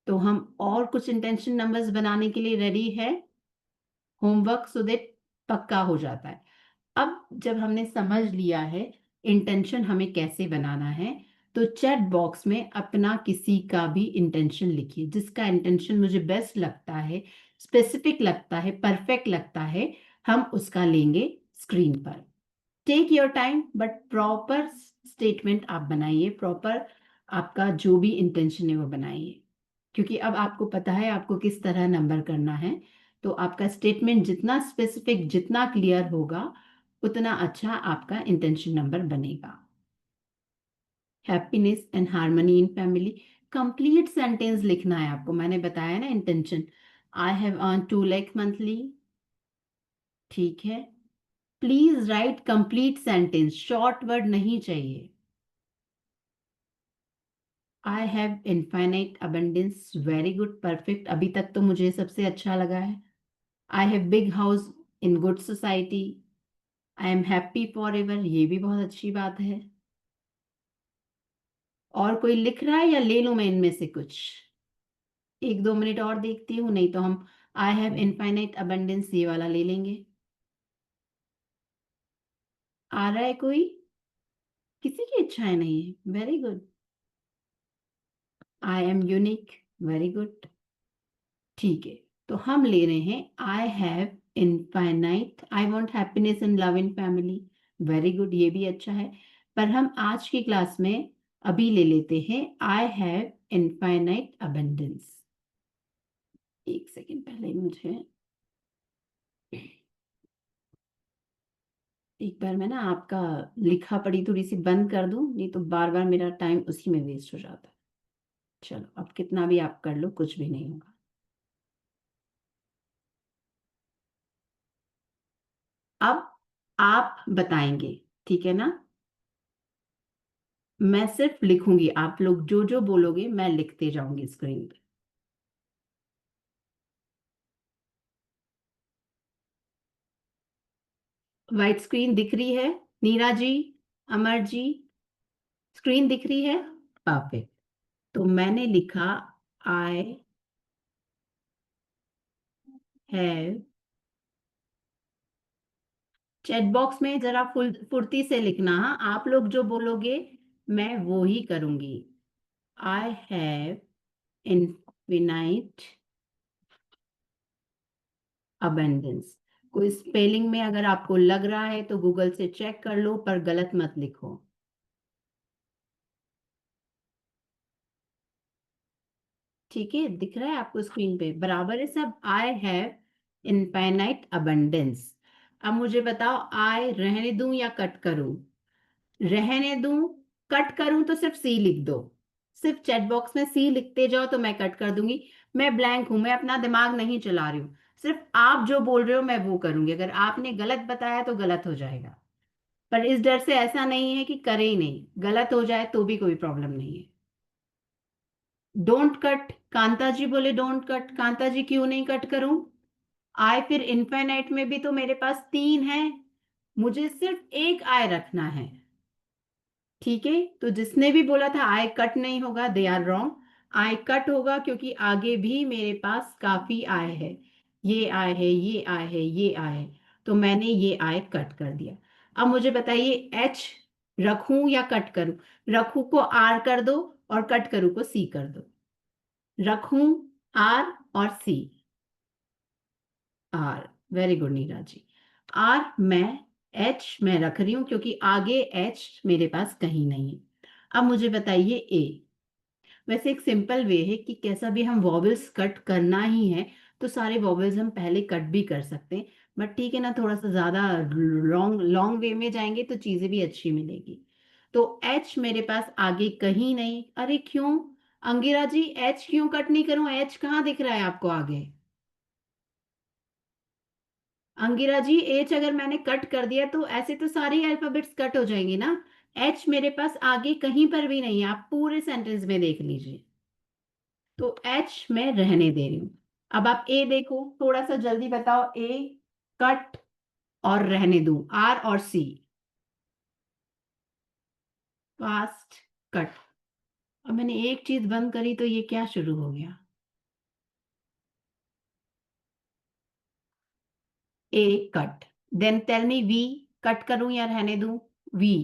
Speaker 2: तो हम और कुछ इंटेंशन नंबर्स बनाने के लिए रेडी है, होमवर्क सो दैट पक्का हो जाता है। अब जब हमने समझ लिया है इंटेंशन हमें कैसे बनाना है, तो चैट बॉक्स में अपना किसी का भी इंटेंशन लिखिए, जिसका इंटेंशन मुझे बेस्ट लगता है, स्पेसिफिक लगता है, परफेक्ट लगता है, हम उसका लेंगे स्क्रीन पर। Take your time, but proper statement आप बनाइए, प्रॉपर आपका जो भी इंटेंशन है वो बनाइए, क्योंकि अब आपको पता है आपको किस तरह नंबर करना है। तो आपका स्टेटमेंट जितना स्पेसिफिक, जितना क्लियर होगा, उतना अच्छा आपका इंटेंशन नंबर बनेगा। Happiness and harmony in family, complete sentence लिखना है आपको। मैंने बताया ना intention, I have earn 2 lakh monthly, ठीक है। Please right complete sentence, short word नहीं चाहिए। I have infinite abundance, very good, perfect, अभी तक तो मुझे सबसे अच्छा लगा है। I have big house in good society, I am happy for ever, ये भी बहुत अच्छी बात है। और कोई लिख रहा है या ले लूं मैं इनमें से कुछ? 1-2 मिनट और देखती हूँ, नहीं तो हम आई हैव इनफाइनाइट अबंडेंस ये वाला ले लेंगे। आ रहा है कोई? किसी की इच्छाएं नहीं है, very good. I am unique, very good, ठीक है। तो हम ले रहे हैं I have infinite, I want happiness and love in family, very good, ये भी अच्छा है। पर हम आज की क्लास में अभी ले लेते हैं आई हैव इनफाइनाइट अबंडेंस। एक सेकेंड, पहले मुझे एक बार मैं ना आपका लिखा पढ़ी थोड़ी सी बंद कर दूं, नहीं तो बार बार मेरा टाइम उसी में वेस्ट हो जाता है। चलो, अब कितना भी आप कर लो कुछ भी नहीं होगा। अब आप बताएंगे, ठीक है ना? मैं सिर्फ लिखूंगी, आप लोग जो जो बोलोगे मैं लिखते जाऊंगी स्क्रीन पे। व्हाइट स्क्रीन दिख रही है? नीरा जी, अमर जी, स्क्रीन दिख रही है? परफेक्ट। तो मैंने लिखा आई हैव, चैट बॉक्स में जरा फुर्ती से लिखना, हाँ, आप लोग जो बोलोगे मैं वो ही करूंगी। I have infinite abundance. कोई स्पेलिंग में अगर आपको लग रहा है तो गूगल से चेक कर लो, पर गलत मत लिखो। ठीक है, दिख रहा है आपको स्क्रीन पे बराबर है सब? I have infinite abundance. अब मुझे बताओ, आई रहने दूं या कट करूं? रहने दूं, कट करूं तो सिर्फ सी लिख दो। सिर्फ चैट बॉक्स में सी लिखते जाओ तो मैं कट कर दूंगी। मैं ब्लैंक हूं, मैं अपना दिमाग नहीं चला रही हूँ, सिर्फ आप जो बोल रहे हो मैं वो करूंगी। अगर आपने गलत बताया तो गलत हो जाएगा, पर इस डर से ऐसा नहीं है कि करे ही नहीं, गलत हो जाए तो भी कोई प्रॉब्लम नहीं है। डोंट कट, कांता जी बोले डोंट कट, कांता जी क्यों नहीं कट करूं? आय फिर इनफाइनाइट में भी तो मेरे पास 3 है, मुझे सिर्फ एक आई रखना है। ठीक है, तो जिसने भी बोला था आई कट नहीं होगा, they are wrong. I cut होगा क्योंकि आगे भी मेरे पास काफी आय है। ये आय है, ये आय है, ये आय है, तो मैंने ये आय कट कर दिया। अब मुझे बताइए एच रखूं या कट करूं? रखूं को आर कर दो और कट करूं को सी कर दो। रखूं आर और C. R, very good Neera ji. R मैं, एच मैं रख रही हूं क्योंकि आगे एच मेरे पास कहीं नहीं है। अब मुझे बताइए ए। वैसे एक सिंपल वे है कि कैसा भी हम वॉवेल्स कट करना ही है तो सारे वॉवेल्स हम पहले कट भी कर सकते हैं। बट ठीक है ना, थोड़ा सा ज्यादा लॉन्ग लॉन्ग वे में जाएंगे तो चीजें भी अच्छी मिलेगी। तो एच मेरे पास आगे कहीं नहीं। अरे क्यों अंगिरा जी, एच क्यों कट नहीं करूं? एच कहाँ दिख रहा है आपको आगे? अंगिरा जी, एच अगर मैंने कट कर दिया तो ऐसे तो सारे अल्फाबेट्स कट हो जाएंगे ना। एच मेरे पास आगे कहीं पर भी नहीं है, आप पूरे सेंटेंस में देख लीजिए। तो एच मैं रहने दे रही हूं। अब आप ए देखो, थोड़ा सा जल्दी बताओ। ए कट और रहने दूं, आर और सी। Fast cut. अब मैंने एक चीज बंद करी तो ये क्या शुरू हो गया? A cut. Then tell me V, cut करूं या रहने दूं? वी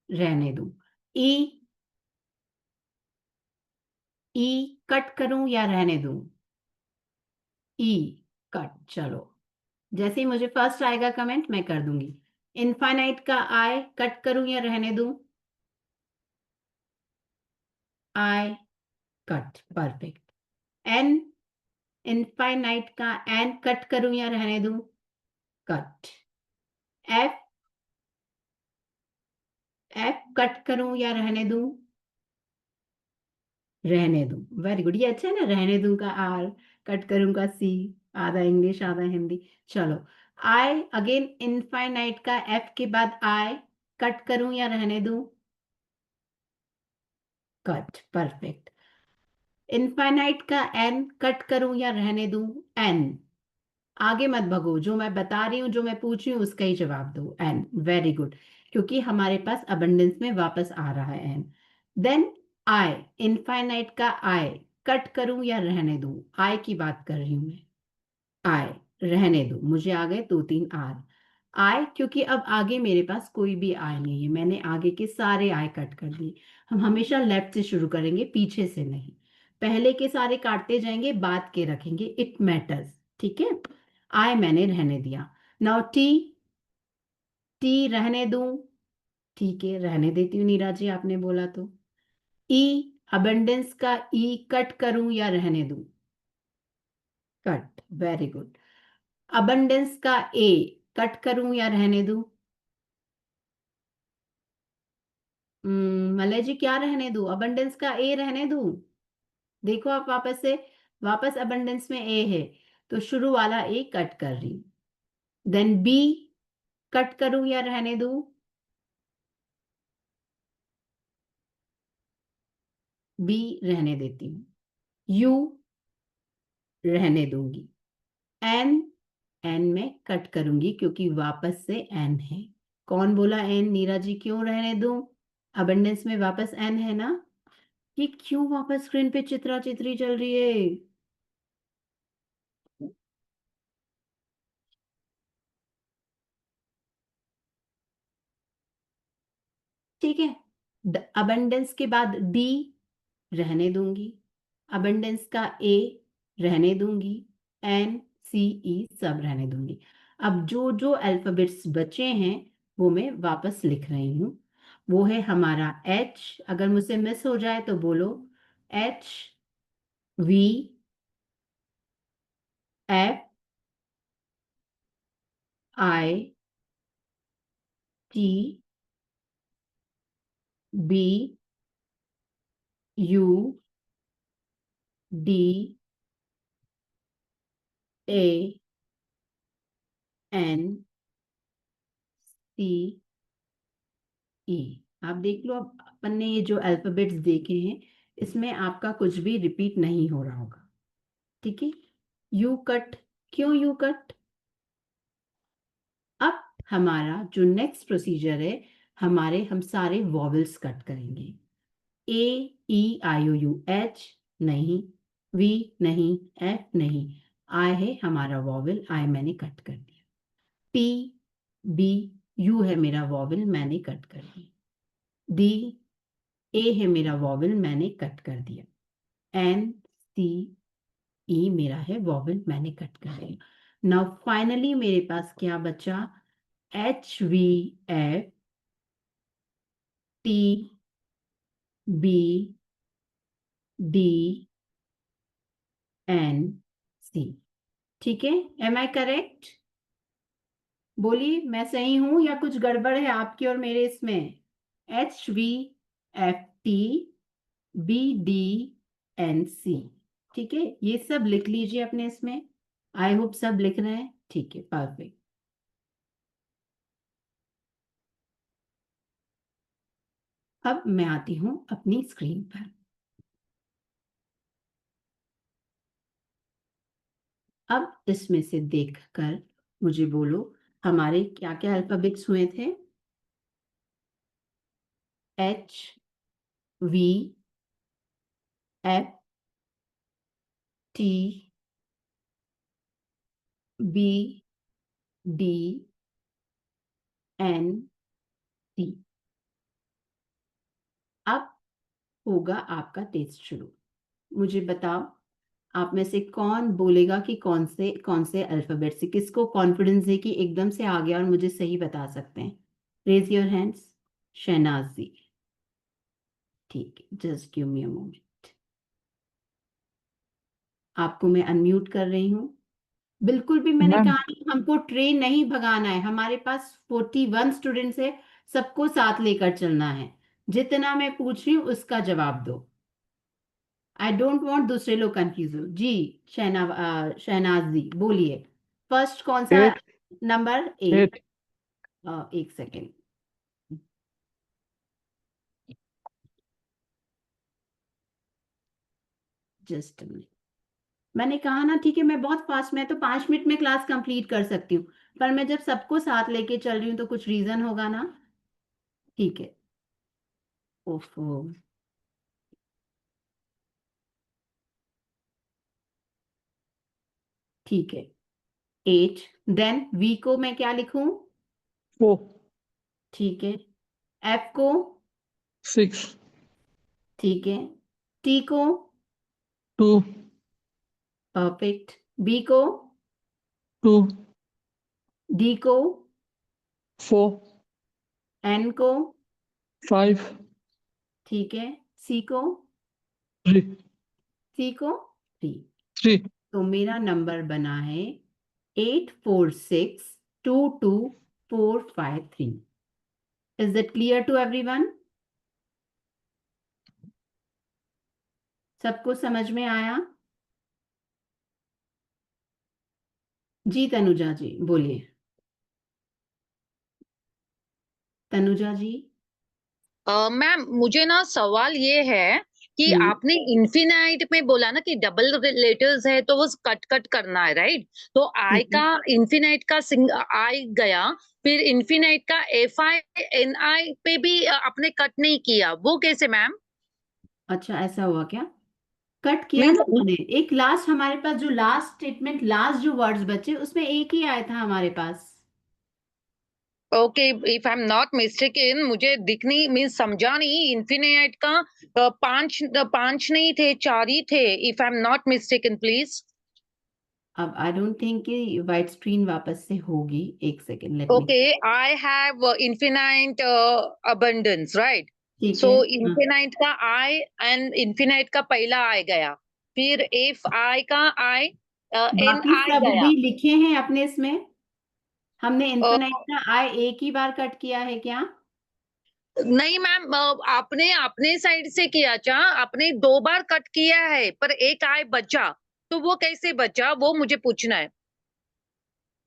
Speaker 2: रहने दूं। ई, ई कट करूं या रहने दूं? ई कट। चलो, जैसे ही मुझे फर्स्ट आएगा कमेंट मैं कर दूंगी। इनफाइनाइट का आई कट करूं या रहने दूं? I cut, perfect. N, infinite का एन कट करूं या रहने दूं? कट। एफ, एफ कट करूं या रहने दूं? रहने दूं, वेरी गुड। ये अच्छा है ना, रहने दूं का आर, कट करूं का सी। आधा इंग्लिश आधा हिंदी। चलो, आई अगेन, इनफाइनाइट का एफ के बाद आई कट करूं या रहने दूं? Cut, perfect. इनफाइनाइट का एन कट करूं या रहने दूं? एन। आगे मत भगो, जो मैं बता रही हूँ, जो मैं पूछ रही हूँ उसका ही जवाब दो। एन, वेरी गुड, क्योंकि हमारे पास अबंडेंस में वापस आ रहा है एन। देन आई, इनफाइनाइट का आई कट करूं या रहने दूं? आई की बात कर रही हूं मैं। आई रहने दो, मुझे आ गए दो तीन आर। आय क्योंकि अब आगे मेरे पास कोई भी आय नहीं है, मैंने आगे के सारे आय कट कर दिए। हम हमेशा लेफ्ट से शुरू करेंगे, पीछे से नहीं। पहले के सारे काटते जाएंगे, बाद के रखेंगे, इट मैटर्स। ठीक है, आय मैंने रहने दिया। नाउ टी, टी रहने दूं? ठीक है, रहने देती हूँ नीरा जी, आपने बोला तो। ई, अबंडेंस का ई कट करूं या रहने दूं? Cut, very good. अबंडेंस का ए कट करूं या रहने दूं? मलय जी, क्या रहने दूं? अबंडेंस का ए रहने दूं? देखो आप वापस से, वापस अबंडेंस में ए है तो शुरू वाला ए कट कर रही हूं। देन बी कट करूं या रहने दूं? बी रहने देती हूँ। यू रहने दूंगी। एन, एन में कट करूंगी क्योंकि वापस से एन है। कौन बोला एन? नीरा जी, क्यों रहने दूं? अबंडेंस में वापस एन है ना। ये क्यों वापस स्क्रीन पे चित्रा चित्री चल रही है? ठीक है, अबंडेंस के बाद डी रहने दूंगी। अबंडेंस का ए रहने दूंगी। एन, सी, ई सब रहने दूंगी। अब जो जो अल्फाबेट्स बचे हैं वो मैं वापस लिख रही हूँ। वो है हमारा एच, अगर मुझसे मिस हो जाए तो बोलो। H, V, F, I, T, B, U, D, A, N, C, E. आप देख लो, अब अपन ने ये जो अल्फाबेट्स देखे हैं इसमें आपका कुछ भी रिपीट नहीं हो रहा होगा। ठीक है, यू कट, क्यों यू कट? अब हमारा जो नेक्स्ट प्रोसीजर है, हम सारे वॉवेल्स कट करेंगे। ए E I O you, H नहीं, वी नहीं, एफ नहीं, आई है हमारा वॉवेल, आई मैंने कट कर दिया। टी बी, यू है मेरा वॉवेल, मैंने कट कर दिया। डी, ए है मेरा वॉवेल, मैंने कट कर दिया। एन सी ई मेरा है वॉवेल, मैंने कट कर दिया। नाउ फाइनली मेरे पास क्या बचा? H V F T B D N C. ठीक है, एम आई करेक्ट? बोलिए, मैं सही हूं या कुछ गड़बड़ है आपकी और मेरे इसमें? H V F T B D N C. ठीक है, ये सब लिख लीजिए अपने इसमें। आई होप सब लिख रहे हैं। ठीक है, परफेक्ट। अब मैं आती हूं अपनी स्क्रीन पर। अब इसमें से देखकर मुझे बोलो, हमारे क्या क्या अल्फाबेट्स हुए थे? H V F T B D N C. अब होगा आपका टेस्ट शुरू। मुझे बताओ, आप में से कौन बोलेगा कि कौन से अल्फाबेट से, किसको कॉन्फिडेंस है कि एकदम से आ गया और मुझे सही बता सकते हैं? Raise your hands. Shahnaz ji, ठीक है, just give me a moment. आपको मैं अनम्यूट कर रही हूँ। बिल्कुल भी मैंने
Speaker 3: मैम
Speaker 2: कहा नहीं, हमको ट्रेन नहीं भगाना है। हमारे पास 41 स्टूडेंट्स है, सबको साथ लेकर चलना है। जितना मैं पूछ रही हूँ उसका जवाब दो। आई डोंट वांट दूसरे लोग कंफ्यूज हो। जी, शहनाज जी बोलिए, फर्स्ट कौन सा
Speaker 3: 8
Speaker 2: नंबर? 8।
Speaker 3: 8
Speaker 2: एक सेकेंड, जस्ट मिनट। मैंने कहा ना, ठीक है, मैं बहुत फास्ट, मैं तो 5 मिनट में क्लास कंप्लीट कर सकती हूँ, पर मैं जब सबको साथ लेके चल रही हूँ तो कुछ रीजन होगा ना। ठीक है, ओफो, ठीक है। 8, देन वी को मैं क्या लिखूं?
Speaker 3: 4
Speaker 2: ठीक है, एफ को?
Speaker 3: 6
Speaker 2: ठीक है, टी को?
Speaker 3: 2
Speaker 2: परफेक्ट, बी को?
Speaker 3: 2
Speaker 2: डी को?
Speaker 3: 4
Speaker 2: एन को?
Speaker 3: 5
Speaker 2: ठीक है, सी को?
Speaker 3: 3
Speaker 2: सी को? 3।
Speaker 3: 3
Speaker 2: तो मेरा नंबर बना है 84622453। Is it clear to everyone? सबको समझ में आया? जी तनुजा जी बोलिए। तनुजा जी।
Speaker 4: मैम मुझे ना सवाल ये है कि
Speaker 2: हम्म
Speaker 4: आपने इन्फिनाइट में बोला ना कि डबल लेटर्स है तो वो कट कट करना है, राइट? तो आई
Speaker 2: हम्म,
Speaker 4: का इन्फिनाइट का आई गया, फिर इन्फिनाइट का एफ आई एन आई पे भी आपने कट नहीं किया, वो कैसे मैम?
Speaker 2: अच्छा, ऐसा हुआ क्या? कट किया ना
Speaker 4: मीन्स
Speaker 2: हमने। एक लास्ट हमारे पास जो लास्ट स्टेटमेंट, लास्ट जो वर्ड्स बचे उसमें एक ही आया था हमारे पास।
Speaker 4: Okay, if I am not mistaken, मुझे दिख नहीं, मीन्स समझा नहीं, इन्फिनाइट का पांच नहीं थे, 4 ही थे, if I am not mistaken please.
Speaker 2: अब आई डोंट थिंक कि वाइट स्क्रीन वापस से होगी। एक second, let me.
Speaker 4: Okay, I have infinite abundance, right?
Speaker 2: ठीक
Speaker 4: So
Speaker 2: है, हाँ।
Speaker 4: infinite का I and infinite का पहला I गया, फिर if I का I N
Speaker 2: बाकी
Speaker 4: I
Speaker 2: सब
Speaker 4: गया।
Speaker 2: भी लिखे हैं अपने इसमें। हमने
Speaker 4: अ,
Speaker 2: इन्फिनाइट का आई एक ही बार कट किया है क्या?
Speaker 4: नहीं मैम, आपने अपने साइड से किया, क्या आपने 2 बार कट किया है पर एक I बचा, तो वो कैसे बचा वो मुझे पूछना है,
Speaker 2: एक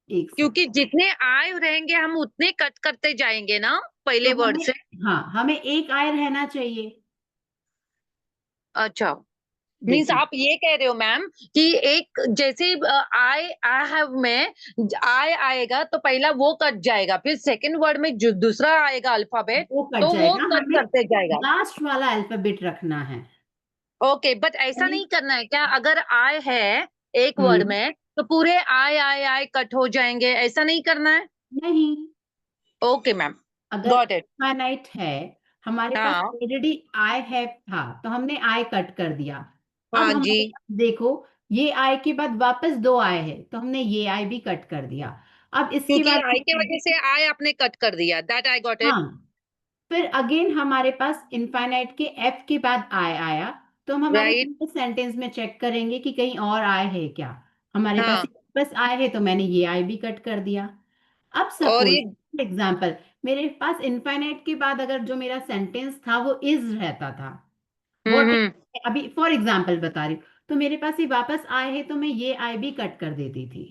Speaker 2: सेकेंड।
Speaker 4: क्योंकि जितने I रहेंगे हम उतने कट करते जाएंगे ना
Speaker 2: तो
Speaker 4: पहले वर्ड
Speaker 2: हमें,
Speaker 4: से।
Speaker 2: हाँ, हमें एक आई रहना चाहिए।
Speaker 4: अच्छा, मीन्स
Speaker 2: देखिए
Speaker 4: आप ये कह रहे हो मैम कि एक जैसे आई आई हैव में आई आएगा तो पहला वो कट जाएगा, फिर सेकंड वर्ड में जो दूसरा आएगा अल्फाबेट
Speaker 2: वो कट
Speaker 4: तो वो
Speaker 2: जाएगा,
Speaker 4: कट
Speaker 2: हमें
Speaker 4: करते जाएगा।
Speaker 2: लास्ट वाला अल्फाबेट रखना है।
Speaker 4: ओके, बट ऐसा नहीं करना है क्या? अगर आई है एक वर्ड
Speaker 2: हम्म,
Speaker 4: में तो पूरे आई कट हो जाएंगे, ऐसा नहीं करना है?
Speaker 2: नहीं,
Speaker 4: ओके मैम,
Speaker 2: अगर
Speaker 4: गॉट इट।
Speaker 2: इनफाइनाइट है, हमारे पास
Speaker 4: हाँ
Speaker 2: ऑलरेडी आई है था, तो हमने आई कट कर दिया। अब
Speaker 4: हाँ जी,
Speaker 2: हमारे पास देखो, ये आई के बाद वापस दो आई है, तो हमने ये आई भी कट कर दिया। अब इसके
Speaker 4: क्योंकि
Speaker 2: बाद
Speaker 4: आई के वजह से आई आपने कट कर दिया, दैट आई गॉट इट।
Speaker 2: हाँ, फिर अगेन हमारे पास इनफाइनाइट के एफ के बाद आई आया, तो हम हमारे
Speaker 4: राइट,
Speaker 2: सेंटेंस में चेक करेंगे कि कहीं और आए है क्या। हमारे पास
Speaker 4: हाँ।
Speaker 2: बस आए है, तो मैंने ये आई भी कट कर दिया। अब
Speaker 4: और
Speaker 2: सपोज
Speaker 4: ये
Speaker 2: एग्जांपल, मेरे पास इनफाइनाइट के बाद अगर जो मेरा सेंटेंस था वो इज रहता था, व्हाट
Speaker 4: हम्म,
Speaker 2: अभी फॉर एग्जांपल बता रही हूँ, तो मेरे पास ये वापस आए है, तो मैं ये आई भी कट कर देती थी।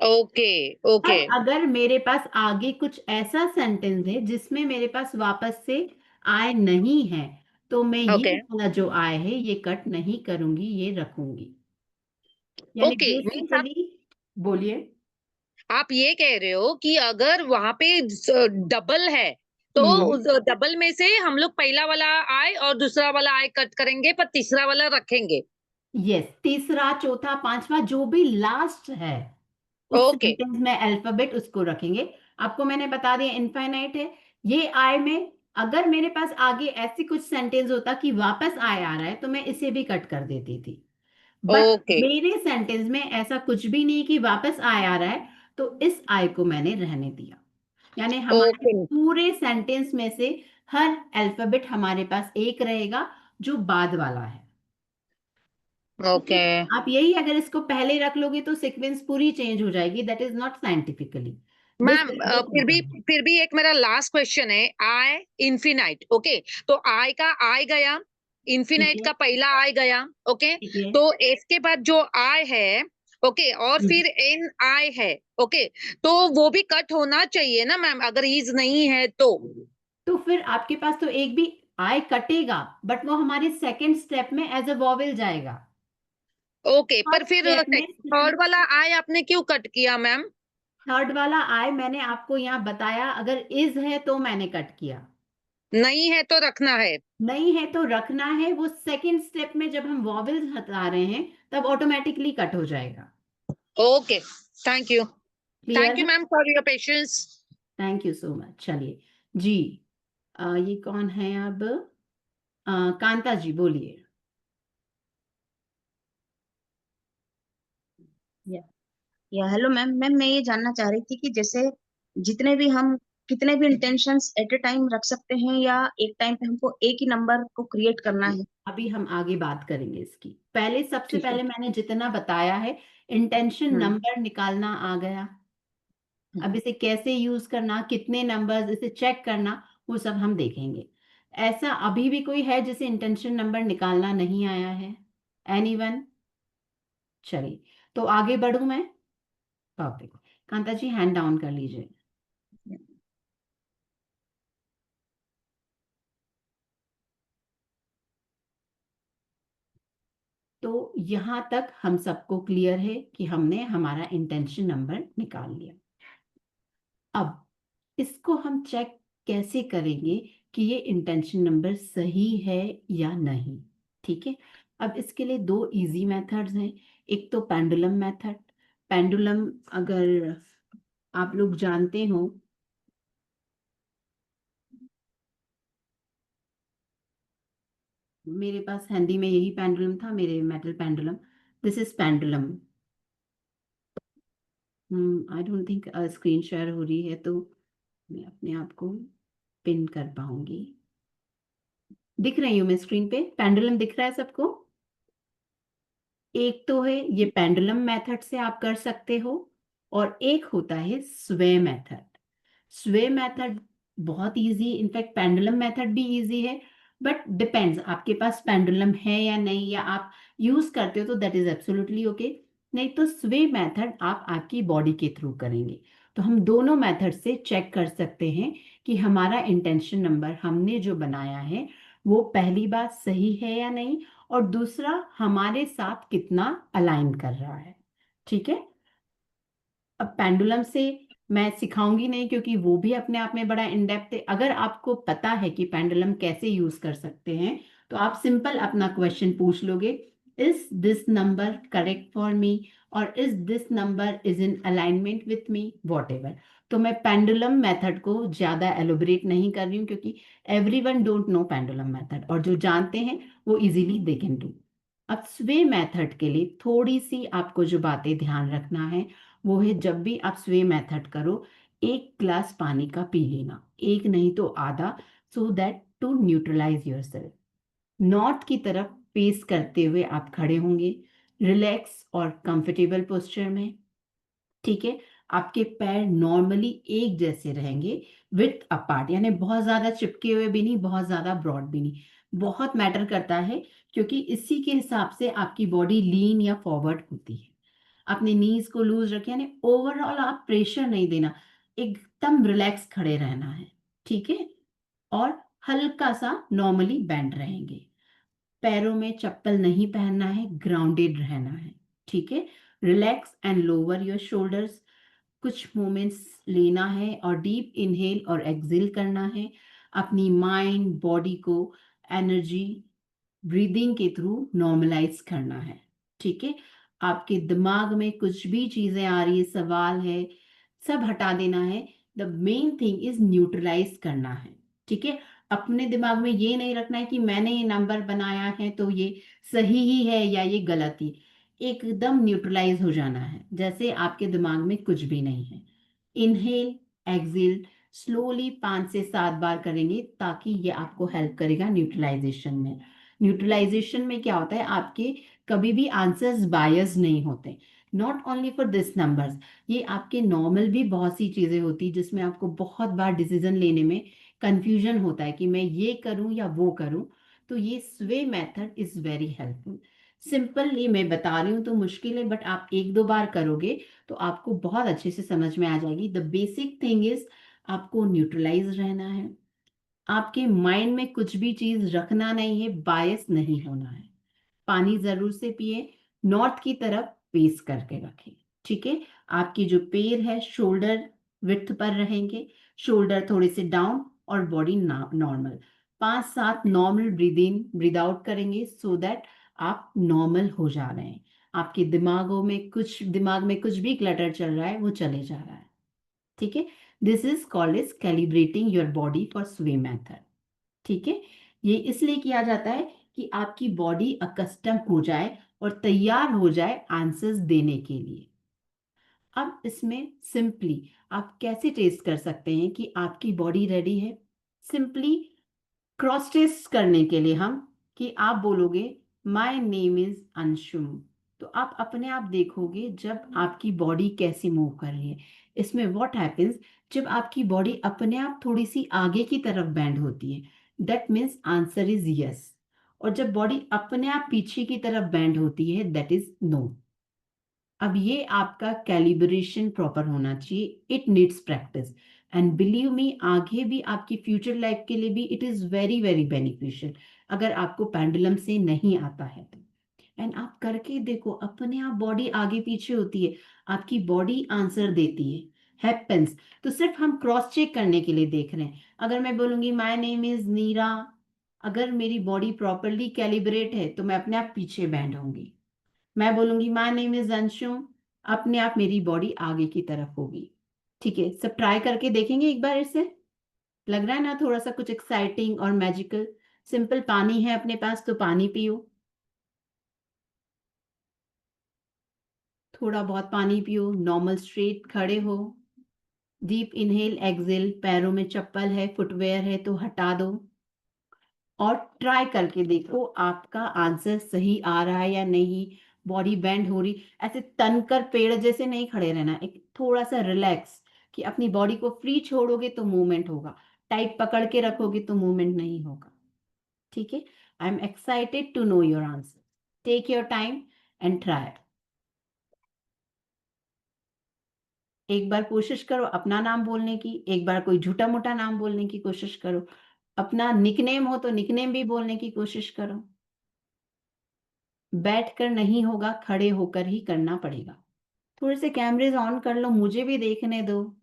Speaker 4: ओके
Speaker 2: पर
Speaker 4: ओके
Speaker 2: अगर मेरे पास आगे कुछ ऐसा सेंटेंस है जिसमें मेरे पास वापस से आय नहीं है, तो मैं ये
Speaker 4: ओके
Speaker 2: वाला जो आय है ये कट नहीं करूंगी, ये रखूंगी। यानी
Speaker 4: ओके, मीन्स आप
Speaker 2: बेसिकली, बोलिए।
Speaker 4: आप ये कह रहे हो कि अगर वहां पे डबल है तो
Speaker 2: हम्म,
Speaker 4: उस डबल में से हम लोग पहला वाला आय और दूसरा वाला आय कट करेंगे पर तीसरा वाला रखेंगे।
Speaker 2: यस, तीसरा चौथा पांचवा जो भी लास्ट है उस
Speaker 4: ओके
Speaker 2: सेंटेंस में अल्फाबेट उसको रखेंगे। आपको मैंने बता दिया इनफाइनाइट है, ये आय में अगर मेरे पास आगे ऐसी कुछ सेंटेंस होता कि वापस आय आ रहा है, तो मैं इसे भी कट कर देती थी। बट
Speaker 4: ओके
Speaker 2: मेरे सेंटेंस में ऐसा कुछ भी नहीं कि वापस आय आ रहा है, तो इस आय को मैंने रहने दिया। यानी हमारे
Speaker 4: ओके
Speaker 2: पूरे सेंटेंस में से हर अल्फाबेट हमारे पास एक रहेगा जो बाद वाला है। ठीक है,
Speaker 4: ओके
Speaker 2: आप यही अगर इसको पहले रख लोगे तो सीक्वेंस पूरी चेंज हो जाएगी, that is not scientifically, this
Speaker 4: ma'am,
Speaker 2: is the
Speaker 4: फिर भी एक मेरा लास्ट क्वेश्चन है। आई इन्फिनाइट, ओके, तो आई का आई गया,
Speaker 2: ठीक
Speaker 4: इन्फिनाइट
Speaker 2: है,
Speaker 4: का पहला आई गया, ओके,
Speaker 2: ठीक है।
Speaker 4: तो एफ के बाद जो आई है, ओके, और
Speaker 2: हम्म,
Speaker 4: फिर एन आई है, ओके, तो वो भी कट होना चाहिए ना मैम, अगर इज नहीं है तो?
Speaker 2: तो फिर आपके पास तो एक भी आई कटेगा, बट वो हमारे सेकेंड स्टेप में एज अ वॉवेल जाएगा।
Speaker 4: ओके, पर
Speaker 2: फर्स्ट
Speaker 4: फिर
Speaker 2: स्टेप में
Speaker 4: थर्ड वाला आई आपने क्यों कट किया मैम?
Speaker 2: थर्ड वाला आई मैंने आपको यहाँ बताया, अगर इज है तो मैंने कट किया,
Speaker 4: नहीं है तो रखना है।
Speaker 2: नहीं है तो रखना है। वो सेकेंड स्टेप में जब हम वॉवेल्स हटा रहे हैं तब ऑटोमेटिकली कट हो जाएगा।
Speaker 4: ओके, थैंक यू,
Speaker 2: क्लियर है?
Speaker 4: Ma'am for your patience.
Speaker 2: Thank you so much. चलिए जी, ये कौन है अब? कांता जी बोलिए।
Speaker 5: या हेलो मैम। मैं ये जानना चाह रही थी कि जैसे जितने भी हम कितने भी इंटेंशंस एट ए टाइम रख सकते हैं, या एक टाइम पे हमको एक ही नंबर को क्रिएट करना है?
Speaker 2: अभी हम आगे बात करेंगे इसकी, पहले सबसे
Speaker 5: ठीक है।
Speaker 2: पहले मैंने जितना बताया है, इंटेंशन
Speaker 5: हम्म।
Speaker 2: नंबर निकालना आ गया।
Speaker 5: हम्म।
Speaker 2: अब इसे कैसे यूज करना, कितने नंबर्स, इसे चेक करना, वो सब हम देखेंगे। ऐसा अभी भी कोई है जिसे इंटेंशन नंबर निकालना नहीं आया है? एनीवन? चलिए, तो आगे बढ़ूं मैं? परफेक्ट, कांता जी हैंड डाउन कर लीजिए। तो यहां तक हम सबको क्लियर है कि हमने हमारा इंटेंशन नंबर निकाल लिया। अब इसको हम चेक कैसे करेंगे कि ये इंटेंशन नंबर सही है या नहीं? ठीक है, अब इसके लिए दो इजी मेथड्स हैं। एक तो पेंडुलम मेथड। पेंडुलम अगर आप लोग जानते हो, मेरे पास हिंदी में यही पेंडुलम था, मेरे metal pendulum, this is pendulum. I don't think screen share हो रही है तो मैं अपने आप को पिन कर पाऊंगी। दिख रही हूँ मैं स्क्रीन पे, पेंडुलम दिख रहा है सबको? एक तो है ये पेंडुलम मेथड से आप कर सकते हो, और एक होता है स्वे मेथड। स्वे मेथड बहुत इजी, इनफैक्ट पेंडुलम मेथड भी इजी है, बट डिपेंड्स आपके पास पेंडुलम है या नहीं, या आप यूज करते हो तो दैट इज एब्सोल्युटली ओके। नहीं तो स्वे मेथड आप आपकी बॉडी के थ्रू करेंगे। तो हम दोनों मेथड से चेक कर सकते हैं कि हमारा इंटेंशन नंबर हमने जो बनाया है वो पहली बात सही है या नहीं, और दूसरा हमारे साथ कितना अलाइन कर रहा है। ठीक है, अब पेंडुलम से मैं सिखाऊंगी नहीं क्योंकि वो भी अपने आप में बड़ा इन डेप्थ है। अगर आपको पता है कि पेंडुलम कैसे यूज कर सकते हैं तो आप सिंपल अपना क्वेश्चन पूछ लोगे, is this number correct for me, और is this number is in alignment with me, whatever. तो मैं पेंडुलम मेथड को ज्यादा एलोबरेट नहीं कर रही हूँ क्योंकि everyone don't know pendulum method, और जो जानते हैं वो इजीली दे कैन डू। अब स्वे मेथड के लिए थोड़ी सी आपको जो बातें ध्यान रखना है वो है, जब भी आप स्वे मेथड करो 1 ग्लास पानी का पी लेना, एक नहीं तो आधा, so that to neutralize yourself. North की तरफ फेस करते हुए आप खड़े होंगे, रिलैक्स और कंफर्टेबल पोस्चर में। ठीक है, आपके पैर नॉर्मली एक जैसे रहेंगे, विथ अपार्ट, यानी बहुत ज्यादा चिपके हुए भी नहीं, बहुत ज्यादा ब्रॉड भी नहीं। बहुत मैटर करता है क्योंकि इसी के हिसाब से आपकी बॉडी लीन या फॉरवर्ड होती है। अपने नीज को लूज रखें, यानी ओवरऑल आप प्रेशर नहीं देना, एकदम रिलैक्स खड़े रहना है। ठीक है, और हल्का सा नॉर्मली बैंड रहेंगे। पैरों में चप्पल नहीं पहनना है, ग्राउंडेड रहना है। ठीक है, relax and lower your shoulders. कुछ मोमेंट्स लेना है और डीप इनहेल और एक्सहेल करना है। अपनी माइंड बॉडी को एनर्जी ब्रीदिंग के थ्रू नॉर्मलाइज करना है। ठीक है, आपके दिमाग में कुछ भी चीजें आ रही है, सवाल है, सब हटा देना है। The main thing is neutralize करना है। ठीक है, अपने दिमाग में ये नहीं रखना है कि मैंने ये नंबर बनाया है तो ये सही ही है या ये गलत ही। एकदम न्यूट्रलाइज हो जाना है, जैसे आपके दिमाग में कुछ भी नहीं है। इनहेल एक्सहेल स्लोली 5 से 7 बार करेंगे ताकि ये आपको हेल्प करेगा न्यूट्रलाइजेशन में। न्यूट्रलाइजेशन में क्या होता है, आपके कभी भी आंसर्स बायस नहीं होते। Not only for this numbers, ये आपके नॉर्मल भी बहुत सी चीजें होती जिसमें आपको बहुत बार डिसीजन लेने में कंफ्यूजन होता है कि मैं ये करूं या वो करूं। तो ये स्वे method is very helpful. Simple ये मैं बता रही हूँ तो मुश्किल है, बट आप 1-2 बार करोगे तो आपको बहुत अच्छे से समझ में आ जाएगी। द बेसिक थिंग इज आपको न्यूट्रलाइज रहना है, आपके माइंड में कुछ भी चीज रखना नहीं है, बायस नहीं होना है। पानी जरूर से पिए, नॉर्थ की तरफ फेस करके रखें। ठीक है, आपकी जो पैर है शोल्डर विड्थ पर रहेंगे, शोल्डर थोड़े से डाउन और body normal. 5-7 normal breathe in breathe out करेंगे सो दैट आप नॉर्मल हो जा रहे हैं। आपके दिमाग में कुछ भी क्लटर चल रहा है वो चले जा रहा है। ठीक है, this is called is calibrating your body for sway method. ठीक है, ये इसलिए किया जाता है कि आपकी बॉडी अकस्टम हो जाए और तैयार हो जाए आंसर्स देने के लिए। अब इसमें सिंपली आप कैसे टेस्ट कर सकते हैं कि आपकी बॉडी रेडी है। सिंपली क्रॉस टेस्ट करने के लिए हम कि आप बोलोगे माय नेम इज अंशुम, तो आप अपने आप देखोगे जब आपकी बॉडी कैसी मूव कर रही है। इसमें व्हाट हैपेंस, जब आपकी बॉडी अपने आप थोड़ी सी आगे की तरफ बैंड होती है, that means answer is yes. और जब बॉडी अपने आप पीछे की तरफ बैंड होती है दैट इज नो। अब ये आपका कैलिब्रेशन प्रॉपर होना चाहिए, it needs practice and believe me आगे भी आपकी फ्यूचर लाइफ के लिए भी it is very very beneficial. अगर आपको पेंडुलम से नहीं आता है तो एंड आप करके देखो, अपने आप बॉडी आगे पीछे होती है, आपकी बॉडी आंसर देती है, हैपेंस। तो सिर्फ हम क्रॉस चेक करने के लिए देख रहे हैं। अगर मैं बोलूंगी माय नेम इज नीरा, अगर मेरी बॉडी प्रॉपरली कैलिब्रेट है तो मैं अपने आप पीछे बैंड होंगी। मैं बोलूंगी माय नेम इज अंशुम, अपने आप मेरी बॉडी आगे की तरफ होगी। ठीक है, सब ट्राई करके देखेंगे एक बार। इससे लग रहा है ना थोड़ा सा कुछ एक्साइटिंग और मैजिकल। सिंपल पानी है अपने पास तो पानी पियो, थोड़ा बहुत पानी पियो, नॉर्मल स्ट्रेट खड़े हो, डीप इनहेल एक्सहेल। पैरों में चप्पल है फुटवेयर है तो हटा दो और ट्राई करके देखो आपका आंसर सही आ रहा है या नहीं। बॉडी बेंड हो रही, ऐसे तनकर पेड़ जैसे नहीं खड़े रहना, एक थोड़ा सा रिलैक्स, कि अपनी बॉडी को फ्री छोड़ोगे तो मूवमेंट होगा, टाइट पकड़ के रखोगे तो मूवमेंट नहीं होगा। ठीक है, I am excited to know your answer. Take your time and try. एक बार कोशिश करो अपना नाम बोलने की, एक बार कोई झूठा मोटा नाम बोलने की कोशिश करो, अपना निकनेम हो तो निकनेम भी बोलने की कोशिश करो। बैठकर नहीं होगा, खड़े होकर ही करना पड़ेगा। थोड़े से कैमरेज ऑन कर लो, मुझे भी देखने दो।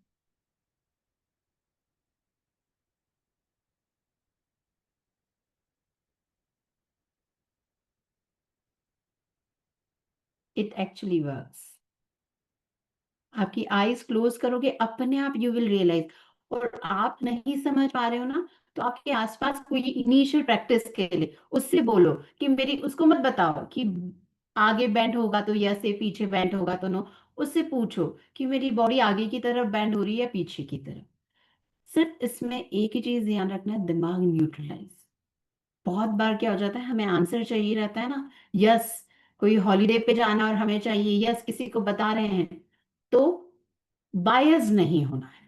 Speaker 2: It actually works. आपकी आईज क्लोज करोगे, अपने आप यू विल रियलाइज। और आप नहीं समझ पा रहे हो ना, तो आपके आसपास कोई इनिशियल प्रैक्टिस के लिए उससे बोलो कि मेरी, उसको मत बताओ कि आगे बेंड होगा तो यस है, पीछे बेंड होगा तो नो। उससे पूछो कि मेरी बॉडी आगे की तरफ बेंड हो रही है या पीछे की तरफ। सिर्फ इसमें एक ही चीज ध्यान रखना है, दिमाग न्यूट्रलाइज। बहुत बार क्या हो जाता है, हमें आंसर चाहिए रहता है ना, यस। कोई हॉलीडे पे जाना और हमें चाहिए यस, किसी को बता रहे हैं, तो बायस नहीं होना है।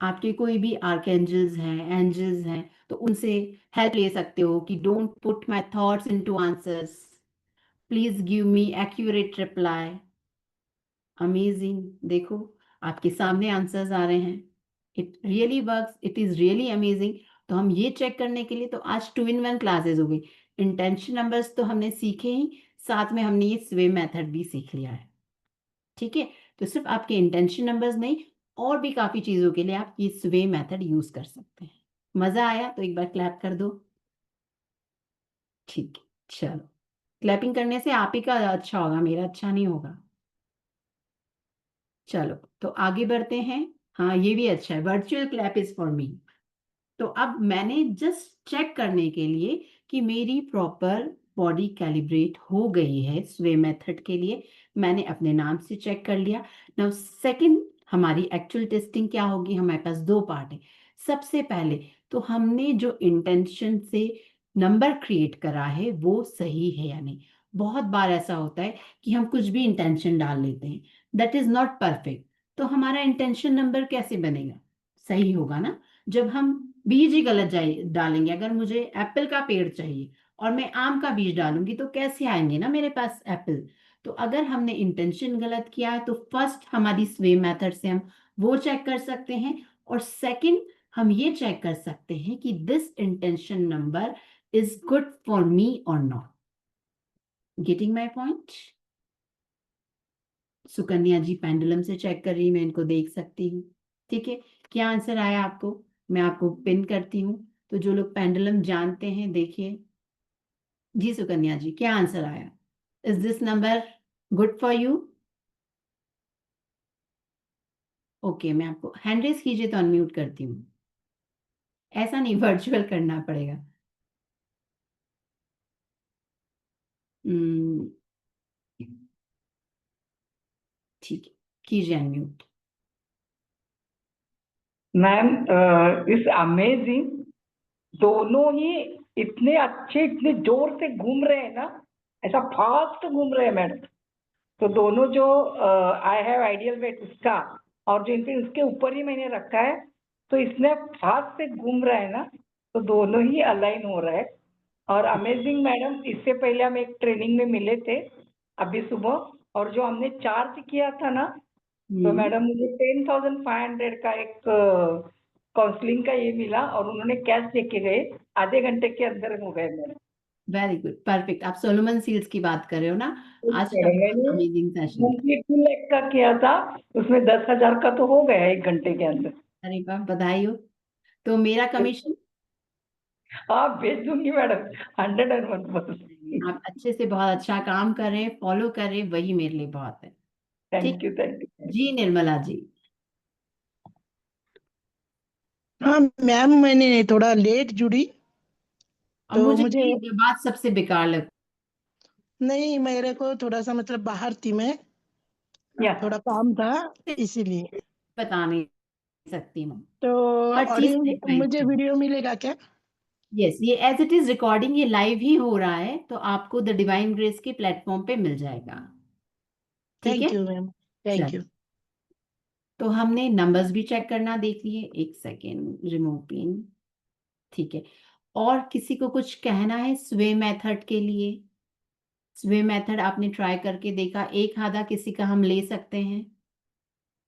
Speaker 2: आपके कोई भी आर्कएंजल्स हैं, एंजल्स हैं, तो उनसे हेल्प ले सकते हो कि don't put my thoughts into answers, please give me accurate reply. Amazing, देखो आपके सामने आंसर्स आ रहे हैं। It really works, it is really amazing. तो हम ये चेक करने के लिए तो आज 2 in 1 क्लासेस हो गई। इंटेंशन नंबर्स तो हमने सीखे ही, साथ में हमने ये स्वे मेथड भी सीख लिया है। ठीक है, तो सिर्फ आपके इंटेंशन नंबर्स नहीं, और भी काफी चीजों के लिए आप ये स्वे मेथड यूज कर सकते हैं। मजा आया तो एक बार क्लैप कर दो। ठीक है, चलो। क्लैपिंग करने से आप ही का अच्छा होगा, मेरा अच्छा नहीं होगा। चलो तो आगे बढ़ते हैं। हाँ, ये भी अच्छा है, virtual clap is for me. तो अब मैंने जस्ट चेक करने के लिए कि मेरी प्रॉपर बॉडी कैलिब्रेट हो गई है स्वे मेथड के लिए, मैंने अपने नाम से चेक कर लिया। नाउ सेकंड, हमारी एक्चुअल टेस्टिंग क्या होगी, हमारे पास 2 पार्ट है। सबसे पहले तो हमने जो इंटेंशन से नंबर क्रिएट करा है वो सही है या नहीं। बहुत बार ऐसा होता है कि हम कुछ भी इंटेंशन डाल लेते हैं, दैट इज नॉट परफेक्ट। तो हमारा इंटेंशन नंबर कैसे बनेगा, सही होगा ना जब हम बीज ही गलत डालेंगे। अगर मुझे एप्पल का पेड़ चाहिए और मैं आम का बीज डालूंगी तो कैसे आएंगे ना मेरे पास एप्पल। तो अगर हमने इंटेंशन गलत किया है तो फर्स्ट हमारी स्वे मेथड से हम वो चेक कर सकते हैं, और सेकंड हम ये चेक कर सकते हैं कि this intention number is good for me और not. Getting my point. Sukanya ji pendulum से चेक कर रही, मैं इनको देख सकती हूँ। ठीक है, क्या आंसर आया आपको, मैं आपको पिन करती हूँ। तो जो लोग पेंडुलम जानते हैं देखिए। जी सुकन्या जी, क्या आंसर आया, is this number good for you? Okay, मैं आपको हैंड रेस कीजिए तो अनम्यूट करती हूँ। ऐसा नहीं, वर्चुअल करना पड़ेगा। हम्म, ठीक है, कीजिए अनम्यूट।
Speaker 6: मैम इस अमेजिंग, दोनों ही इतने अच्छे, इतने जोर से घूम रहे हैं ना, ऐसा फास्ट घूम रहे हैं मैडम। तो दोनों जो आई हैव आइडियल वेट उसका, और जो इनके उसके ऊपर ही मैंने रखा है, तो इसमें फास्ट से घूम रहा है ना, तो दोनों ही अलाइन हो रहा है। और अमेजिंग मैडम, इससे पहले हम एक ट्रेनिंग में मिले थे अभी सुबह, और जो हमने चार्ज किया था ना, तो मैडम मुझे 10,500 का एक काउंसलिंग का ये मिला, और उन्होंने कैश देके गए, आधे घंटे के अंदर हो गए मेरे।
Speaker 2: Very good, perfect. आप सोलोमन सील्स की बात कर रहे हो ना, आज का
Speaker 6: मैंने
Speaker 2: अमेजिंग सेशन था।
Speaker 6: 2 लाख का किया था, उसमें 10,000 का तो हो गया 1 घंटे के अंदर।
Speaker 2: अरे वाह, बधाई हो। तो मेरा कमीशन?
Speaker 6: हाँ, भेज दूंगी मैडम, 101%।
Speaker 2: आप अच्छे से बहुत अच्छा काम कर रहे हैं, फॉलो कर रहे हैं, वही मेरे लिए बहुत है। ठीक,
Speaker 6: थैंक यू, थैंक यू।
Speaker 2: जी निर्मला जी।
Speaker 7: हाँ मैम, मैंने थोड़ा लेट जुड़ी
Speaker 2: और
Speaker 7: तो
Speaker 2: मुझे
Speaker 7: मुझे,
Speaker 2: ये बात सबसे बेकार लगती
Speaker 7: नहीं मेरे को थोड़ा सा मतलब बाहर थी मैं,
Speaker 6: या
Speaker 7: थोड़ा काम था
Speaker 2: है,
Speaker 7: इसीलिए।
Speaker 2: बता नहीं सकती हूँ।
Speaker 7: तो
Speaker 2: हर चीज
Speaker 7: ऑडियो
Speaker 2: टाइम
Speaker 7: मुझे
Speaker 2: पे।
Speaker 7: वीडियो मिलेगा क्या?
Speaker 2: यस, ये एज इट इज रिकॉर्डिंग, ये लाइव ही हो रहा है, तो आपको द डिवाइन ग्रेस के प्लेटफॉर्म पे मिल जाएगा। ठीक है,
Speaker 7: थैंक यू मैम, थैंक
Speaker 2: चल।
Speaker 7: यू।
Speaker 2: तो हमने नंबर्स भी चेक करना देख लिए, एक सेकेंड, रिमूव पिन। ठीक है, और किसी को कुछ कहना है स्वे मेथड के लिए? स्वे मेथड आपने ट्राई करके देखा, एक आधा किसी का हम ले सकते हैं,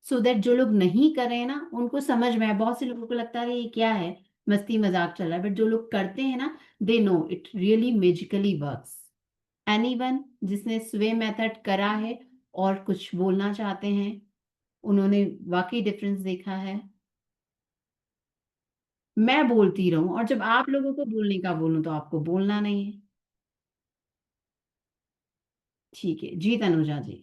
Speaker 2: सो दैट जो लोग नहीं कर रहे हैं ना उनको समझ में आए। बहुत से लोगों को लगता है ये क्या है, मस्ती मजाक चल रहा है, बट जो लोग करते हैं ना, they know it really magically works. Anyone जिसने स्वे मेथड करा है और कुछ बोलना चाहते हैं, उन्होंने वाकई डिफरेंस देखा है? मैं बोलती रहूं और जब आप लोगों को बोलने का बोलूं तो आपको बोलना नहीं है। ठीक है जी, तनुजा जी।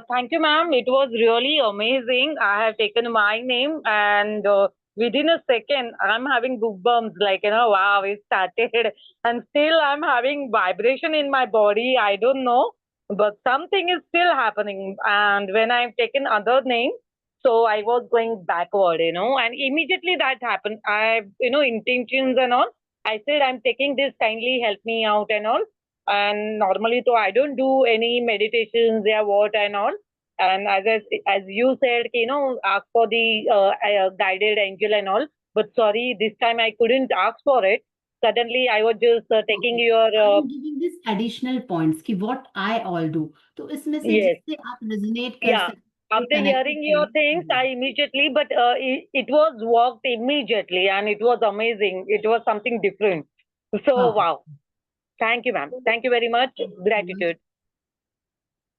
Speaker 4: Thank you, ma'am. It was really amazing. I have taken my name, and within a second, I'm having goosebumps. Like, wow, it started, and still I'm having vibration in my body. I don't know, but something is still happening. And when I've taken other name, so I was going backward, and immediately that happened. Intentions and all. I said, I'm taking this. Kindly help me out and all. And normally, so I don't do any meditations, what and all. And as you said, ask for the guided angel and all. But sorry, this time I couldn't ask for it. Suddenly, I was just taking
Speaker 2: Okay.
Speaker 4: your
Speaker 2: I am giving this additional points कि what I all do. तो इसमें से
Speaker 4: yes,
Speaker 2: जिससे आप resonate कर
Speaker 4: yeah.
Speaker 2: सकते
Speaker 4: After hearing your things, I immediately, but it was worked immediately, and it was amazing. It was something different. So wow, thank you, ma'am. Thank you very much. Gratitude.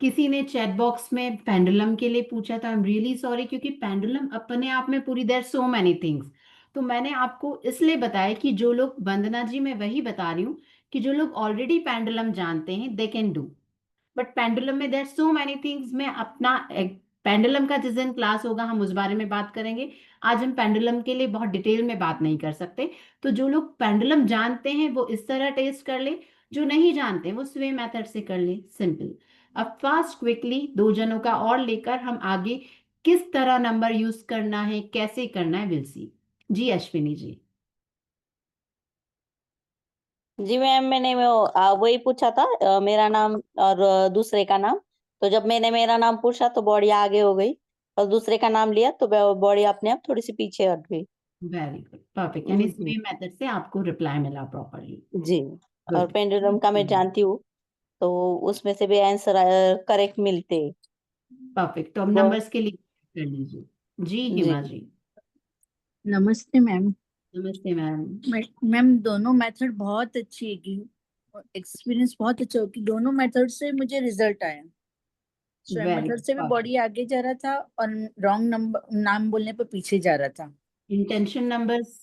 Speaker 2: किसी ने chat box में pendulum के लिए पूछा था। I am really sorry, क्योंकि pendulum अपने आप में पूरी, देयर सो मेनी थिंग्स। तो मैंने आपको इसलिए बताया कि जो लोग, वंदना जी मैं वही बता रही हूँ कि जो लोग ऑलरेडी पेंडुलम जानते हैं they can do, but pendulum में देयर सो मेनी थिंग्स। मैं अपना पेंडुलम का जिस दिन क्लास होगा हम उस बारे में बात करेंगे। आज हम पेंडुलम के लिए बहुत डिटेल में बात नहीं कर सकते। तो जो लोग पेंडुलम जानते हैं वो इस तरह टेस्ट कर ले, जो नहीं जानते वो स्वे मेथड से कर ले, सिंपल। अब फास्ट क्विकली 2 जनों का और लेकर हम आगे किस तरह नंबर यूज करना है, कैसे करना है, विल सी। जी अश्विनी जी।
Speaker 8: जी मैम, मैंने वही पूछा था, मेरा नाम और दूसरे का नाम। तो जब मैंने मेरा नाम पूछा तो बॉडी आगे हो गई, और दूसरे का नाम लिया तो बॉडी अपने आप थोड़ी सी पीछे हट गई।
Speaker 2: Very good, perfect. यानी
Speaker 8: जी
Speaker 2: स्वे मेथड से आपको रिप्लाई मिला प्रॉपरली।
Speaker 8: जी। और
Speaker 2: गुड।
Speaker 8: पेंडुलम का मैं जानती हूँ, तो उसमें से भी आंसर करेक्ट मिलते।
Speaker 2: परफेक्ट। तो अब
Speaker 8: बहुत
Speaker 2: नंबर्स के लिए कर लीजिए। जी
Speaker 8: जी।
Speaker 2: हिमा जी।
Speaker 9: नमस्ते मैम।
Speaker 2: नमस्ते मैम।
Speaker 9: मैम दोनों मेथड बहुत अच्छी है कि एक्सपीरियंस बहुत अच्छा हो कि दोनों मेथड से मुझे रिजल्ट आया। स्वे
Speaker 2: वेरी
Speaker 9: मेथड से भी
Speaker 2: गुड।
Speaker 9: बॉडी आगे जा रहा था और रॉन्ग नंबर नाम बोलने पर पीछे जा रहा था।
Speaker 2: इंटेंशन नंबर्स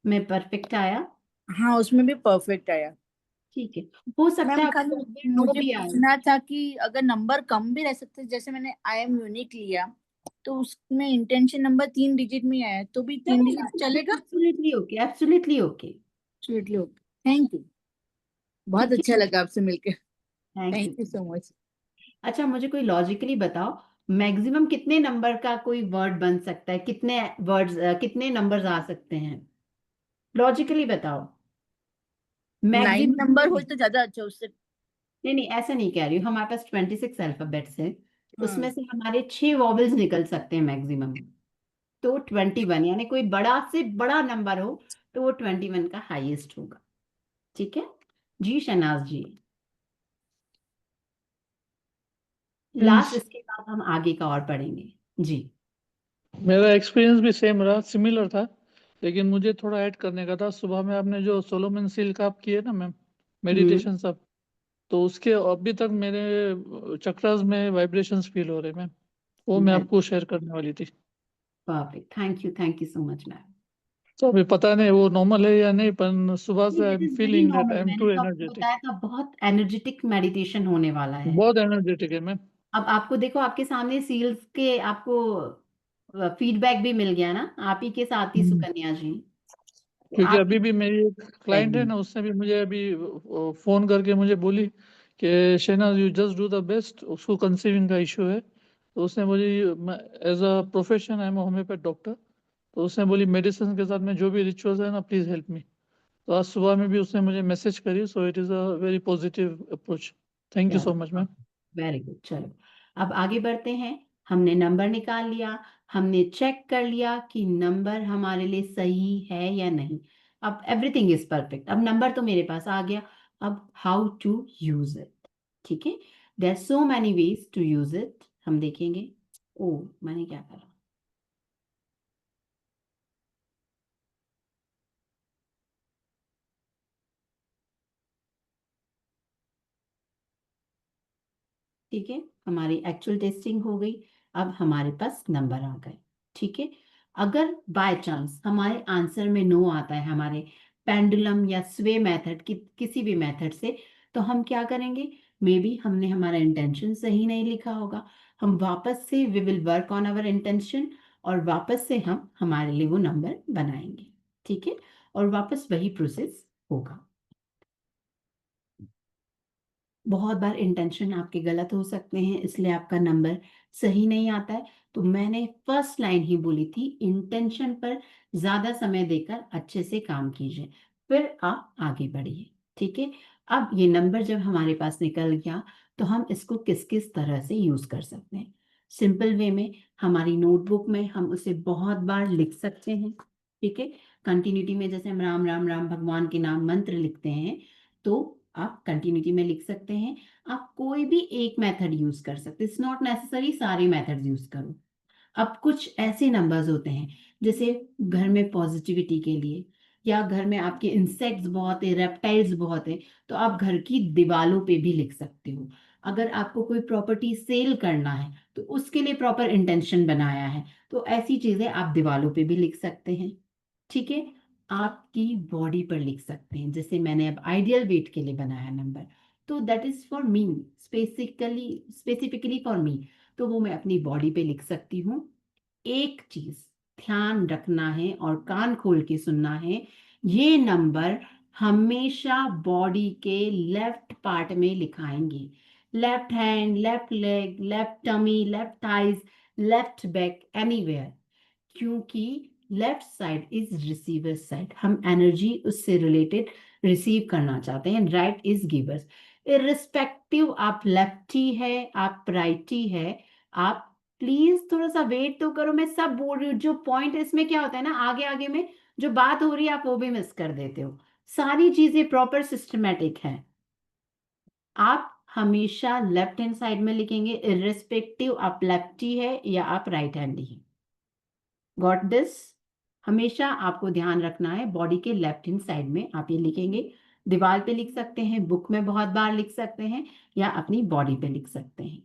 Speaker 2: में परफेक्ट आया।
Speaker 9: हाँ, उसमें भी परफेक्ट आया।
Speaker 2: ठीक है, हो सकता
Speaker 9: मैम
Speaker 2: है
Speaker 9: खाली
Speaker 2: आपको नो
Speaker 9: मुझे
Speaker 2: भी आए।
Speaker 9: पूछना था कि अगर नंबर कम भी रह सकते, जैसे मैंने आई एम यूनिक लिया तो उसमें इंटेंशन नंबर 3 डिजिट में आया, तो भी 3 डिजिट चलेगा?
Speaker 2: Absolutely okay, absolutely okay.
Speaker 9: चलिए, ओके, थैंक यू। बहुत
Speaker 2: ठीक
Speaker 9: अच्छा
Speaker 2: है,
Speaker 9: लगा आपसे मिलकर।
Speaker 2: Thank
Speaker 9: thank you
Speaker 2: you.
Speaker 9: So much.
Speaker 2: अच्छा, मुझे कोई लॉजिकली बताओ, मैक्सिमम कितने नंबर का कोई वर्ड बन सकता है, कितने वर्ड्स, कितने नंबर्स आ सकते हैं? लॉजिकली बताओ
Speaker 9: 9
Speaker 2: मैक्सिमम।
Speaker 9: नंबर हो तो ज्यादा अच्छा, उससे।
Speaker 2: नहीं नहीं, ऐसा नहीं कह रही हूँ। हमारे पास 26 अल्फाबेट्स है, उसमें
Speaker 9: हाँ,
Speaker 2: से हमारे 6 वॉवल्स निकल सकते हैं मैक्सिमम। तो 21, यानी कोई बड़ा से बड़ा नंबर हो तो वो 21 का हाईएस्ट होगा। ठीक है जी शनाज जी। लास्ट, इसके बाद हम आगे का और पढ़ेंगे जी।
Speaker 3: मेरा एक्सपीरियंस भी सेम रहा, सिमिलर था, लेकिन मुझे थोड़ा ऐड करने का था। सुबह में आपने जो सोलोमन सील का आप किए ना मैम, मेडिटेशन सब, तो उसके अभी तक मेरे चक्रास में वाइब्रेशंस फील हो रहे मैम, वो मैं आपको शेयर करने वाली थी।
Speaker 2: Perfect, thank you so much ma'am.
Speaker 3: तो अभी पता नहीं वो नॉर्मल है या नहीं, पर सुबह से I
Speaker 2: this
Speaker 3: am
Speaker 2: is very
Speaker 3: feeling that
Speaker 2: normal,
Speaker 3: I am
Speaker 2: मैंने
Speaker 3: टू
Speaker 2: तो आपको
Speaker 3: एनर्जेटिक।
Speaker 2: बताया था बहुत एनर्जेटिक मेडिटेशन होने वाला है।
Speaker 3: बहुत एनर्जेटिक है मैम।
Speaker 2: अब आपको देखो, आपके सामने सील्स के आपको फीडबैक भी मिल गया ना, आप ही के साथ ही सुकन्या जी।
Speaker 3: क्योंकि
Speaker 2: आप
Speaker 3: अभी भी मेरी एक क्लाइंट है ना, उसने भी मुझे अभी फोन करके मुझे बोली कि Shahnaz you just do the best, उसको कंसीविंग का इशू है। तो उसने बोली, as a profession I am homeopath doctor, तो उसने बोली मेडिसिन के साथ में जो भी रिचुअल्स है ना, प्लीज हेल्प मी। तो आज सुबह में भी उसने मुझे मैसेज करी, so it is a very positive approach. Thank you so much ma'am.
Speaker 2: Very good. चलो अब आगे बढ़ते हैं। हमने नंबर निकाल लिया, हमने चेक कर लिया कि नंबर हमारे लिए सही है या नहीं। अब एवरीथिंग इज परफेक्ट, अब नंबर तो मेरे पास आ गया। अब हाउ टू यूज इट। ठीक है, there so many ways to use it, हम देखेंगे। ओ मैंने क्या करा, ठीक है, हमारी एक्चुअल टेस्टिंग हो गई, अब हमारे पास नंबर आ गए। ठीक है, अगर बाय चांस हमारे आंसर में नो आता है हमारे पेंडुलम या स्वे मेथड की किसी भी मेथड से, तो हम क्या करेंगे, मे बी हमने हमारा इंटेंशन सही नहीं लिखा होगा, हम वापस से we will work on our intention और वापस से हम हमारे लिए वो नंबर बनाएंगे। ठीक है, और वापस वही प्रोसेस होगा। बहुत बार इंटेंशन आपके गलत हो सकते हैं, इसलिए आपका नंबर सही नहीं आता है। तो मैंने फर्स्ट लाइन ही बोली थी, इंटेंशन पर ज्यादा समय देकर अच्छे से काम कीजिए, फिर आप आगे बढ़िए। ठीक है, अब ये नंबर जब हमारे पास निकल गया, तो हम इसको किस किस तरह से यूज कर सकते हैं। सिंपल वे में हमारी नोटबुक में हम उसे बहुत बार लिख सकते हैं। ठीक है, कंटिन्यूटी में जैसे हम राम राम राम भगवान के नाम मंत्र लिखते हैं, तो आप कंटिन्यूटी में लिख सकते हैं। आप कोई भी एक मेथड यूज कर सकते हैं, इट्स नॉट नेसेसरी सारे मेथड्स यूज करो। अब कुछ ऐसे नंबर्स होते हैं जैसे घर में पॉजिटिविटी के लिए, या घर में आपके इंसेक्ट्स बहुत है, रेप्टाइल्स बहुत है, तो आप घर की दीवारों पे भी लिख सकते हो। अगर आपको कोई प्रॉपर्टी सेल करना है तो उसके लिए प्रॉपर इंटेंशन बनाया है, तो ऐसी चीजें आप दीवारों पे भी लिख सकते हैं। ठीक है, आपकी बॉडी पर लिख सकते हैं, जैसे मैंने अब आइडियल वेट के लिए बनाया नंबर, तो that is for me, specifically for me, तो वो मैं अपनी बॉडी पे लिख सकती हूँ। एक चीज ध्यान रखना है और कान खोल के सुनना है, ये नंबर हमेशा बॉडी के लेफ्ट पार्ट में लिखाएंगे, left hand, left leg, left tummy, left thighs, left back, anywhere, क्योंकि left side is receiver side, हम एनर्जी उससे रिलेटेड रिसीव करना चाहते हैं, राइट इज गिवर्स। इररिस्पेक्टिव आप लेफ्टी है आप राइटी है, आप प्लीज थोड़ा सा वेट तो करो, मैं सब बोल रही हूँ। जो पॉइंट इसमें क्या होता है ना, आगे आगे में जो बात हो रही है आप वो भी मिस कर देते हो। सारी चीजें प्रॉपर सिस्टमेटिक है। आप हमेशा लेफ्ट हैंड साइड में लिखेंगे, इररिस्पेक्टिव आप लेफ्टी है या आप राइट हैंडी है। Got this? हमेशा आपको ध्यान रखना है, बॉडी के लेफ्ट हैंड साइड में आप ये लिखेंगे। दीवार पे लिख सकते हैं, बुक में बहुत बार लिख सकते हैं, या अपनी बॉडी पे लिख सकते हैं।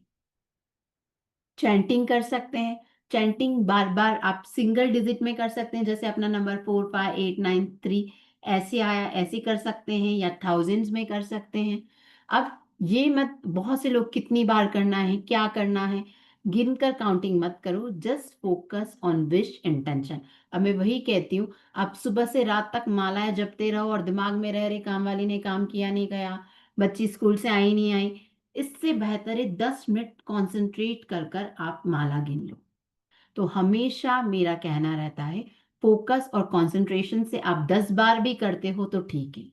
Speaker 2: चैंटिंग कर सकते हैं, चैंटिंग बार बार आप सिंगल डिजिट में कर सकते हैं, जैसे अपना नंबर 4 5 8 9 3 ऐसे आया ऐसे कर सकते हैं, या थाउजेंड्स में कर सकते हैं। अब ये मत, बहुत से लोग कितनी बार करना है क्या करना है गिनकर काउंटिंग मत करो, just focus on wish intention. अब मैं वही कहती हूँ, आप सुबह से रात तक मालाएं जपते रहो और दिमाग में रह रहे काम वाली ने काम किया नहीं गया, बच्ची स्कूल से आई नहीं आई, इससे बेहतर है 10 मिनट कॉन्सेंट्रेट कर कर आप माला गिन लो। तो हमेशा मेरा कहना रहता है, फोकस और कंसंट्रेशन से आप 10 बार भी करते हो तो ठीक है,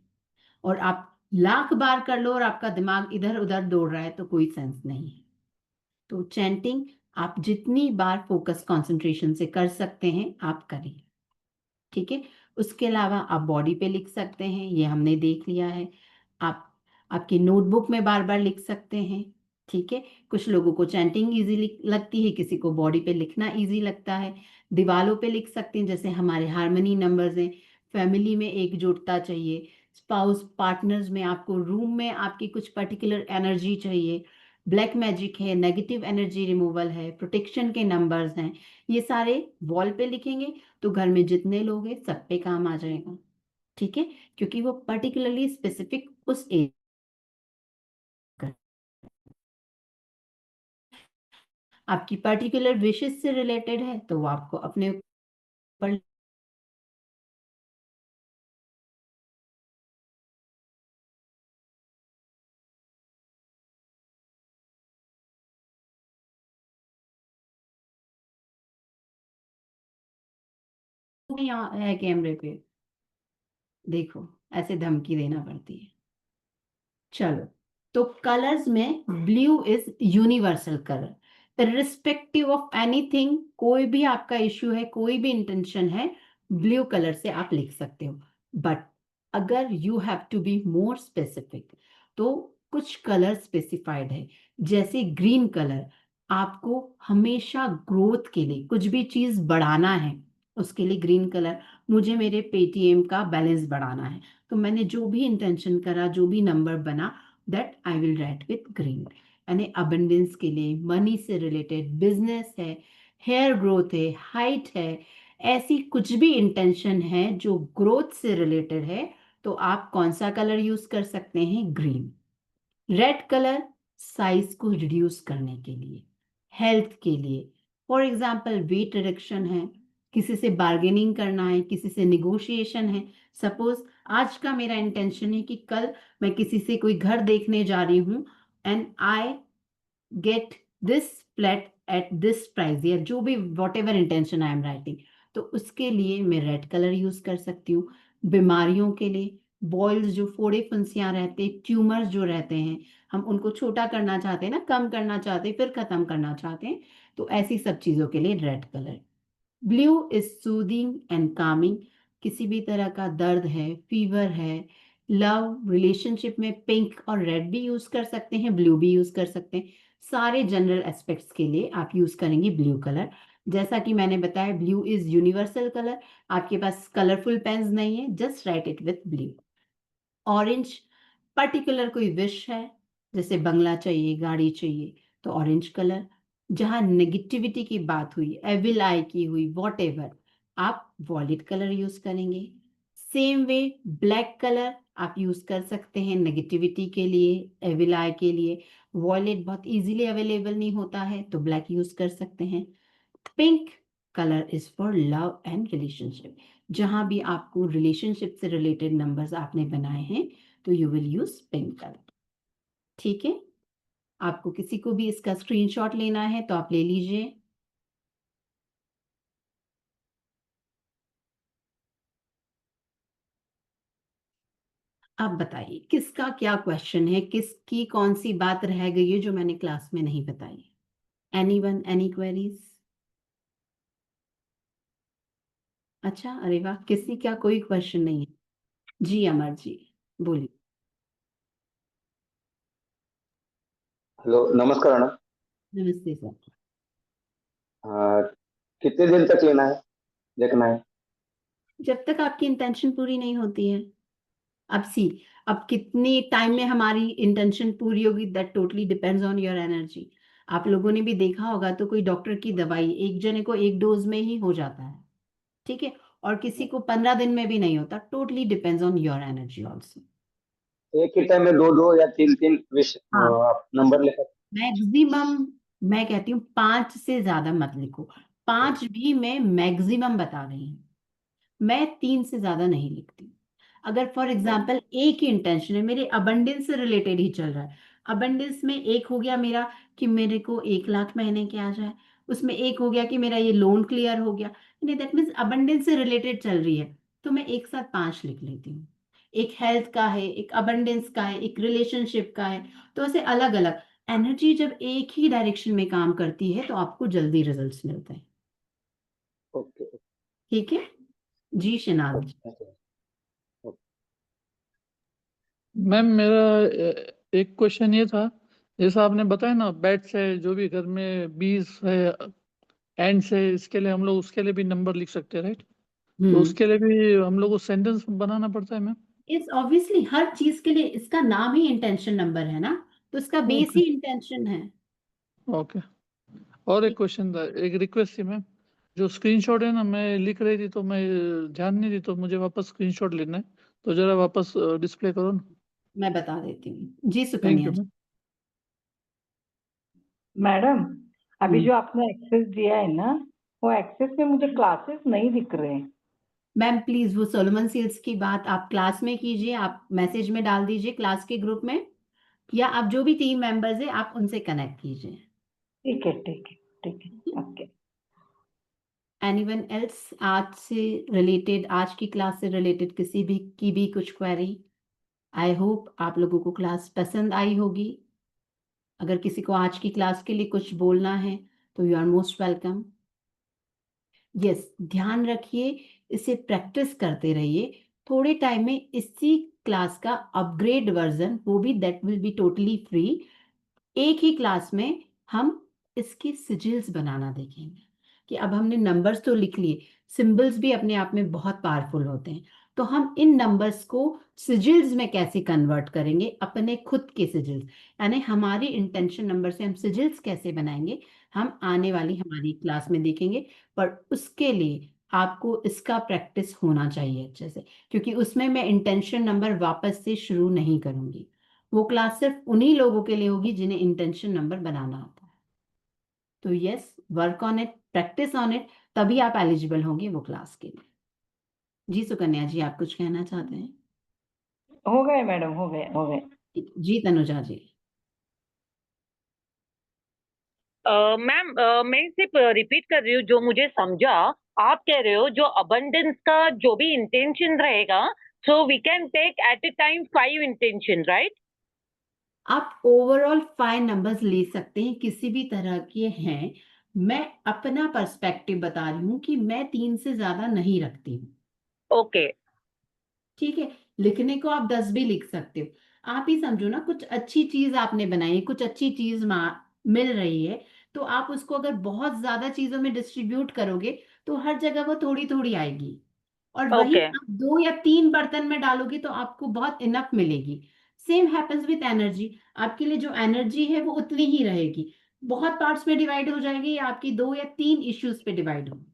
Speaker 2: और आप लाख बार कर लो और आपका दिमाग इधर उधर दौड़ रहा है तो कोई सेंस नहीं है। तो चैंटिंग आप जितनी बार फोकस कंसंट्रेशन से कर सकते हैं आप करिए। ठीक है, उसके अलावा आप बॉडी पे लिख सकते हैं, ये हमने देख लिया है। आप आपकी नोटबुक में बार बार लिख सकते हैं। ठीक है, कुछ लोगों को चैंटिंग इजी लगती है, किसी को बॉडी पे लिखना इजी लगता है। दीवालों पे लिख सकते हैं, जैसे हमारे हार्मनी नंबर्स हैं, फैमिली में एकजुटता चाहिए, स्पाउस पार्टनर्स में, आपको रूम में आपकी कुछ पर्टिकुलर एनर्जी चाहिए, ब्लैक मैजिक है, नेगेटिव एनर्जी रिमूवल है, प्रोटेक्शन के नंबर्स हैं, ये सारे वॉल पे लिखेंगे तो घर में जितने लोग हैं सब पे काम आ जाएगा। ठीक है, क्योंकि वो पर्टिकुलरली स्पेसिफिक उस एज, आपकी पर्टिकुलर विशेष से रिलेटेड है तो वो आपको अपने ऊपर यहाँ है कैमरे पे, देखो ऐसे धमकी देना पड़ती है। चलो, तो कलर्स में blue is universal colour, irrespective of anything, कोई भी आपका इश्यू है, कोई भी इंटेंशन है, ब्लू कलर से आप लिख सकते हो। बट अगर you have to be more specific तो कुछ कलर स्पेसिफाइड है, जैसे ग्रीन कलर, आपको हमेशा ग्रोथ के लिए कुछ भी चीज बढ़ाना है, उसके लिए ग्रीन कलर, मुझे मेरे पेटीएम का बैलेंस बढ़ाना है, तो मैंने जो भी इंटेंशन करा, जो भी नंबर बना, that I will write with green. यानी अबंडेंस के लिए, मनी से रिलेटेड, बिजनेस है, हेयर ग्रोथ है, हाइट है, ऐसी कुछ भी इंटेंशन है जो ग्रोथ से रिलेटेड है, तो आप कौन सा कलर यूज कर सकते हैं? ग्रीन। रेड कलर साइज को रिड्यूस करने के लिए, हेल्थ के लिए, फॉर एग्जाम्पल वेट रिडक्शन है, किसी से बार्गेनिंग करना है, किसी से निगोशिएशन है। सपोज आज का मेरा इंटेंशन है कि कल मैं किसी से कोई घर देखने जा रही हूँ and I get this flat at this price, या जो भी what ever intention I am writing, तो उसके लिए मैं रेड कलर यूज कर सकती हूँ। बीमारियों के लिए, बॉयल्स जो फोड़े फुंसियां रहते, ट्यूमर्स जो रहते हैं, हम उनको छोटा करना चाहते हैं ना, कम करना चाहते हैं, फिर खत्म करना चाहते हैं, तो ऐसी सब चीजों के लिए red colour. Blue is soothing and Kameng, किसी भी तरह का दर्द है, फीवर है, लव रिलेशनशिप में पिंक और रेड भी यूज कर सकते हैं, ब्लू भी यूज कर सकते हैं। सारे जनरल एस्पेक्ट्स के लिए आप यूज करेंगे ब्लू कलर। जैसा कि मैंने बताया, ब्लू इज यूनिवर्सल कलर। आपके पास कलरफुल पेन्स नहीं है, just right it with blue. Orange, particular कोई विश है, जैसे बंगला चाहिए, गाड़ी चाहिए, तो ऑरेंज कलर। जहां नेगेटिविटी की बात हुई, एविल आई की हुई, वॉट एवर, आप वॉयलेट कलर यूज करेंगे। सेम वे ब्लैक कलर आप यूज कर सकते हैं नेगेटिविटी के लिए, एविल आई के लिए। वॉयलेट बहुत इजीली अवेलेबल नहीं होता है, तो ब्लैक यूज कर सकते हैं। Pink colour is for love and relationship. जहां भी आपको रिलेशनशिप से रिलेटेड नंबर्स आपने बनाए हैं, तो you will use pink colour. ठीक है, आपको किसी को भी इसका स्क्रीनशॉट लेना है तो आप ले लीजिए। अब बताइए किसका क्या क्वेश्चन है, किसकी कौन सी बात रह गई है जो मैंने क्लास में नहीं बताई? Anyone, any queries? अच्छा, अरे वाह, किसी का कोई क्वेश्चन नहीं है? जी अमर जी, बोलिए।
Speaker 10: हेलो, नमस्कार मैडम।
Speaker 2: नमस्ते सर।
Speaker 10: कितने दिन तक लेना है, देखना है?
Speaker 2: जब तक आपकी इंटेंशन पूरी नहीं होती है। अब कितनी टाइम में हमारी इंटेंशन पूरी होगी, that totally depends on your energy. आप लोगों ने भी देखा होगा, तो कोई डॉक्टर की दवाई एक जने को एक डोज में ही हो जाता है, ठीक है, और किसी को 15 दिन में भी नहीं होता। Totally depends on your energy also.
Speaker 10: एक ही टाइम में दो दो या तीन तीन विश
Speaker 2: हाँ,
Speaker 10: आप नंबर ले सकते
Speaker 2: मैक्सिमम मैं कहती हूँ 5 से ज्यादा मत लिखो। 5 भी मैं मैक्सिमम बता रही हूँ, मैं 3 से ज्यादा नहीं लिखती। अगर फॉर एग्जाम्पल एक ही इंटेंशन है, मेरे अबंडेंस से रिलेटेड ही चल रहा है, अबंडेंस में एक हो गया मेरा कि मेरे को 1 लाख महीने के आ जाए, उसमें एक हो गया कि मेरा ये लोन क्लियर हो गया, दैट मीन्स अबंडेंस से रिलेटेड चल रही है, तो मैं एक साथ 5 लिख लेती हूँ। एक हेल्थ का है, एक अबंडेंस का है, एक रिलेशनशिप का है, तो ऐसे अलग अलग। एनर्जी जब एक ही डायरेक्शन में काम करती है तो आपको जल्दी रिजल्ट्स मिलते हैं।
Speaker 10: ओके।
Speaker 2: ठीक है जी, शनाज जी।
Speaker 3: मैम मेरा एक क्वेश्चन ये था, जैसा आपने बताया ना, बैट्स है, जो भी घर में बीज है, एंड्स है, इसके लिए हम लोग उसके लिए भी नंबर लिख सकते हैं, राइट? तो उसके लिए भी हम लोग को सेंटेंस बनाना पड़ता है मैम?
Speaker 2: इस ऑब्वियसली हर चीज के लिए, इसका नाम ही इंटेंशन नंबर है ना, तो इसका बेस ही इंटेंशन है।
Speaker 3: ओके। और एक क्वेश्चन था, एक रिक्वेस्ट थी मैम, जो स्क्रीनशॉट है ना, मैं लिख रही थी तो मैं ध्यान नहीं दी, तो मुझे वापस स्क्रीनशॉट लेना है, तो जरा वापस डिस्प्ले करो ना।
Speaker 2: मैं बता देती हूँ जी,
Speaker 3: थैंक
Speaker 2: सुकन्या
Speaker 3: यू
Speaker 2: जी।
Speaker 3: मैम।
Speaker 6: मैडम, अभी
Speaker 2: हम्म।
Speaker 6: जो आपने एक्सेस दिया है ना, वो एक्सेस में मुझे क्लासेस नहीं दिख रहे हैं।
Speaker 2: मैम प्लीज वो सोलोमन सेल्स की बात आप क्लास में कीजिए, आप मैसेज में डाल दीजिए क्लास के ग्रुप में, या आप जो भी टीम मेंबर्स है आप उनसे कनेक्ट कीजिए।
Speaker 6: ठीक है, ठीक है, ठीक है, ओके।
Speaker 2: एनीवन एल्स आज से रिलेटेड, आज की क्लास से रिलेटेड किसी भी की भी कुछ क्वेरी? आई होप आप लोगों को क्लास पसंद आई होगी। अगर किसी को आज की क्लास के लिए कुछ बोलना है तो you are most welcome. Yes, ध्यान रखिए, इसे प्रैक्टिस करते रहिए। थोड़े टाइम में इसी क्लास का अपग्रेड वर्जन, वो भी that will be totally free, एक ही क्लास में हम इसके सिजिल्स बनाना देखेंगे। कि अब हमने नंबर्स तो लिख लिए, सिंबल्स भी अपने आप में बहुत पावरफुल होते हैं, तो हम इन नंबर्स को सिजिल्स में कैसे कन्वर्ट करेंगे, अपने खुद के सिजिल्स, यानी हमारी इंटेंशन नंबर से हम सिजिल्स कैसे बनाएंगे, हम आने वाली हमारी क्लास में देखेंगे। पर उसके लिए आपको इसका प्रैक्टिस होना चाहिए अच्छे से, क्योंकि उसमें मैं इंटेंशन नंबर वापस से शुरू नहीं करूंगी। वो क्लास सिर्फ उन्हीं लोगों के लिए होगी जिन्हें इंटेंशन नंबर बनाना आता है। तो yes, work on it, practice on it, तभी आप एलिजिबल होंगे वो क्लास के लिए। जी सुकन्या जी, आप कुछ कहना चाहते हैं?
Speaker 6: हो गए मैडम, हो गए।
Speaker 2: जी तनुजा जी।
Speaker 4: मैम मैं सिर्फ रिपीट कर रही हूँ जो मुझे समझा। आप कह रहे हो जो अबंडेंस का जो भी इंटेंशन रहेगा, so we can take at a time 5 intention, right?
Speaker 2: आप ओवरऑल 5 नंबर्स ले सकते हैं, किसी भी तरह के हैं। मैं अपना पर्सपेक्टिव बता रही हूँ कि मैं 3 से ज्यादा नहीं रखती हूँ।
Speaker 4: ओके।
Speaker 2: ठीक है, लिखने को आप 10 भी लिख सकते हो। आप ही समझो ना, कुछ अच्छी चीज आपने बनाई, कुछ अच्छी चीज मिल रही है, तो आप उसको अगर बहुत ज्यादा चीजों में डिस्ट्रीब्यूट करोगे तो हर जगह वो थोड़ी थोड़ी आएगी, और वही
Speaker 4: ओके।
Speaker 2: आप 2 या 3 बर्तन में डालोगे तो आपको बहुत इनफ मिलेगी। सेम हैपेंस विथ एनर्जी, आपके लिए जो एनर्जी है वो उतनी ही रहेगी। बहुत पार्ट्स में डिवाइड हो जाएगी या आपकी 2 या 3 इश्यूज पे डिवाइड होगी।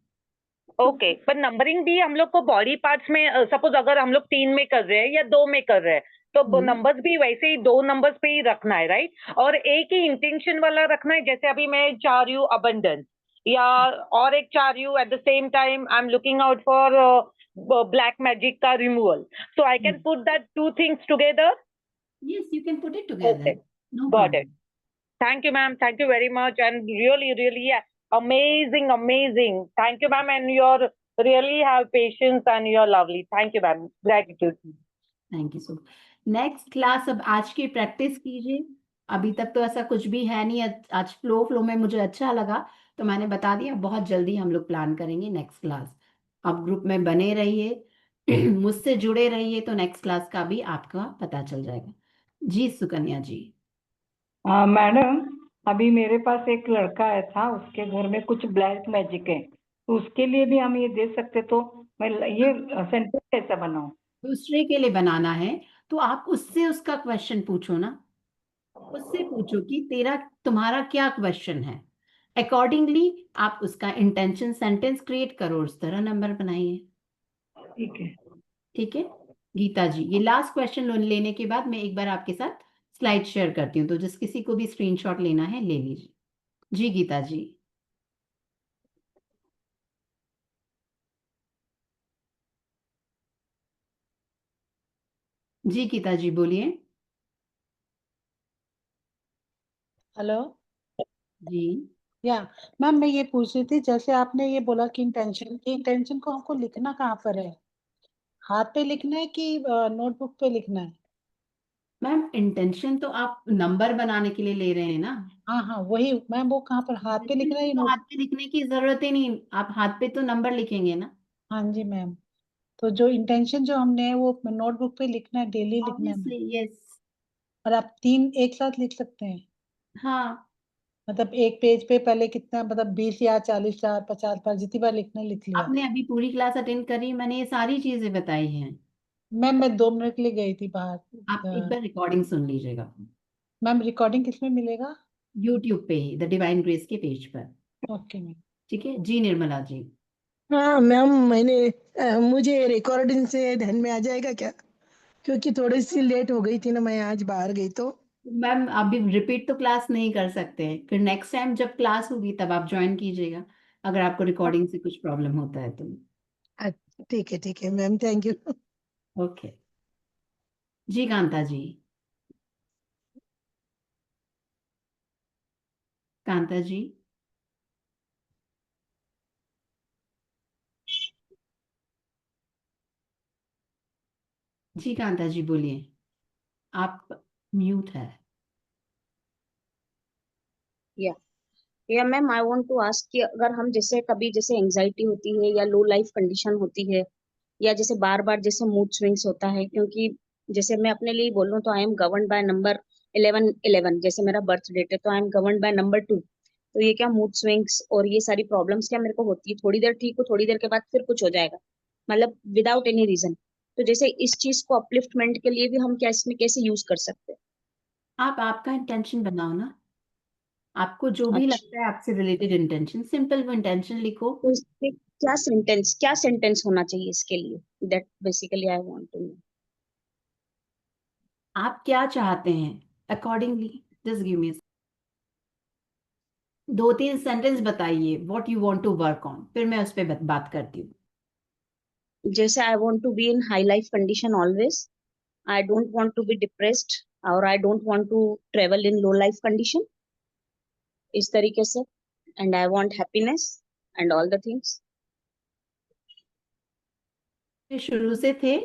Speaker 4: ओके, पर नंबरिंग भी हम लोग को बॉडी पार्ट्स में, सपोज अगर हम लोग 3 में कर रहे हैं या 2 में कर रहे हैं, तो नंबर्स भी वैसे ही 2 नंबर्स पे ही रखना है, राइट? और एक ही इंटेंशन वाला रखना है, जैसे अभी मैं चाह रही हूँ अबंडेंस, या और एक चाह रही हूँ at the same time I am looking out for black magic का removal, so I can put that 2 things together?
Speaker 2: Yes, you can put it
Speaker 4: Okay,
Speaker 2: together. No
Speaker 4: got it.
Speaker 2: problem.
Speaker 4: Thank you, ma'am. Thank you very much. And really, really amazing, amazing. Thank you, ma'am. And you're really have patience and you're lovely. Thank you, ma'am. Gratitude.
Speaker 2: Thank you so much. Next class, अब आज की practice कीजिए। अभी तक तो ऐसा कुछ भी है नहीं, आज फ्लो में मुझे अच्छा लगा तो मैंने बता दिया। बहुत जल्दी हम लोग प्लान करेंगे नेक्स्ट क्लास। आप ग्रुप में बने रहिए, मुझसे जुड़े रहिए, तो नेक्स्ट क्लास का भी आपका पता चल जाएगा। जी सुकन्या जी।
Speaker 6: मैडम, अभी मेरे पास एक लड़का आया था, उसके घर में कुछ ब्लैक मैजिक है, तो उसके लिए भी हम ये दे सकते, तो मैं ये सेंटेंस कैसा बनाऊं?
Speaker 2: दूसरे के लिए बनाना है तो आप उससे उसका क्वेश्चन पूछो ना, उससे पूछो कि तुम्हारा क्या क्वेश्चन है। अकॉर्डिंगली आप उसका इंटेंशन सेंटेंस क्रिएट करो, उस तरह नंबर बनाइए।
Speaker 6: ठीक है।
Speaker 2: ठीक है गीता जी, ये लास्ट क्वेश्चन लेने के बाद मैं एक बार आपके साथ स्लाइड शेयर करती हूँ, तो जिस किसी को भी स्क्रीनशॉट लेना है ले लीजिए। जी गीता जी। जी गीता जी बोलिए।
Speaker 7: हेलो।
Speaker 2: जी
Speaker 7: या मैम, मैं ये पूछ रही थी, जैसे आपने ये बोला कि इंटेंशन को हमको लिखना कहाँ पर है? हाथ पे लिखना है कि नोटबुक पे लिखना है?
Speaker 2: मैम, इंटेंशन तो आप नंबर बनाने के लिए ले रहे हैं ना।
Speaker 7: हाँ हाँ, वही मैम, वो कहाँ पर हाथ पे लिखना है या
Speaker 2: तो
Speaker 7: नोट?
Speaker 2: हाथ पे लिखने की जरूरत ही नहीं, आप हाथ पे तो नंबर लिखेंगे ना।
Speaker 7: हाँ जी मैम। तो जो इंटेंशन जो हमने है वो नोटबुक पे लिखना है, डेली लिखना है मैम।
Speaker 2: Obviously yes.
Speaker 7: और आप 3 एक साथ लिख सकते हैं?
Speaker 2: हाँ,
Speaker 7: मतलब एक पेज पे पहले कितना, मतलब 20 या 40 या 50 बार, जितनी बार लिखना है लिख लिया?
Speaker 2: आपने अभी पूरी क्लास अटेंड करी, मैंने ये सारी चीजें बताई हैं।
Speaker 7: मैम मैं 2 मिनट के लिए गई थी बाहर।
Speaker 2: आप एक बार रिकॉर्डिंग सुन लीजिएगा,
Speaker 7: मैम रिकॉर्डिंग किस में मिलेगा?
Speaker 2: यूट्यूब पे ही, द डिवाइन ग्रेस के पेज पर।
Speaker 7: Okay ma'am.
Speaker 2: ठीक है जी निर्मला जी।
Speaker 11: हाँ मैम, मुझे रिकॉर्डिंग से ध्यान में आ जाएगा क्या? क्योंकि थोड़ी सी लेट हो गई थी ना, मैं आज बाहर गई तो।
Speaker 2: मैम अभी रिपीट तो क्लास नहीं कर सकते हैं, फिर नेक्स्ट टाइम जब क्लास होगी तब आप ज्वाइन कीजिएगा, अगर आपको रिकॉर्डिंग से कुछ प्रॉब्लम होता है तो।
Speaker 11: ठीक है मैम, थैंक यू।
Speaker 2: ओके जी कांता जी। कांता जी। जी कांता जी बोलिए, आप म्यूट है।
Speaker 5: या या ma'am, I want to ask कि अगर हम जैसे कभी जैसे एंजाइटी होती है या लो लाइफ कंडीशन होती है, या जैसे बार बार जैसे मूड स्विंग्स होता है, क्योंकि जैसे मैं अपने लिए बोलूँ तो I am govern by number 1111, जैसे मेरा बर्थ डेट है, तो I am govern by number 2। तो ये क्या मूड स्विंग्स और ये सारी प्रॉब्लम्स क्या मेरे को होती है? थोड़ी देर ठीक हो, थोड़ी देर के बाद फिर कुछ हो जाएगा, मतलब विदाउट एनी रीजन। तो जैसे इस चीज को अपलिफ्टमेंट के लिए भी हम क्या इसमें कैसे यूज कर सकते हैं?
Speaker 2: आप आपका इंटेंशन बनाओ ना, आपको जो भी
Speaker 5: अच्छा,
Speaker 2: लगता है आपसे रिलेटेड इंटेंशन, सिंपल वो इंटेंशन लिखो।
Speaker 5: तो इसके क्या सेंटेंस होना चाहिए इसके लिए? That basically I want to know.
Speaker 2: आप क्या चाहते हैं accordingly, just give me 2-3 sentence बताइए what you want to work on, फिर मैं उस पर बात करती हूँ।
Speaker 5: जैसे I want to be in high life condition always, I don't want to be depressed, और I don't want to travel in low life condition, इस तरीके से, and I want happiness and all the things.
Speaker 2: ये शुरू से थे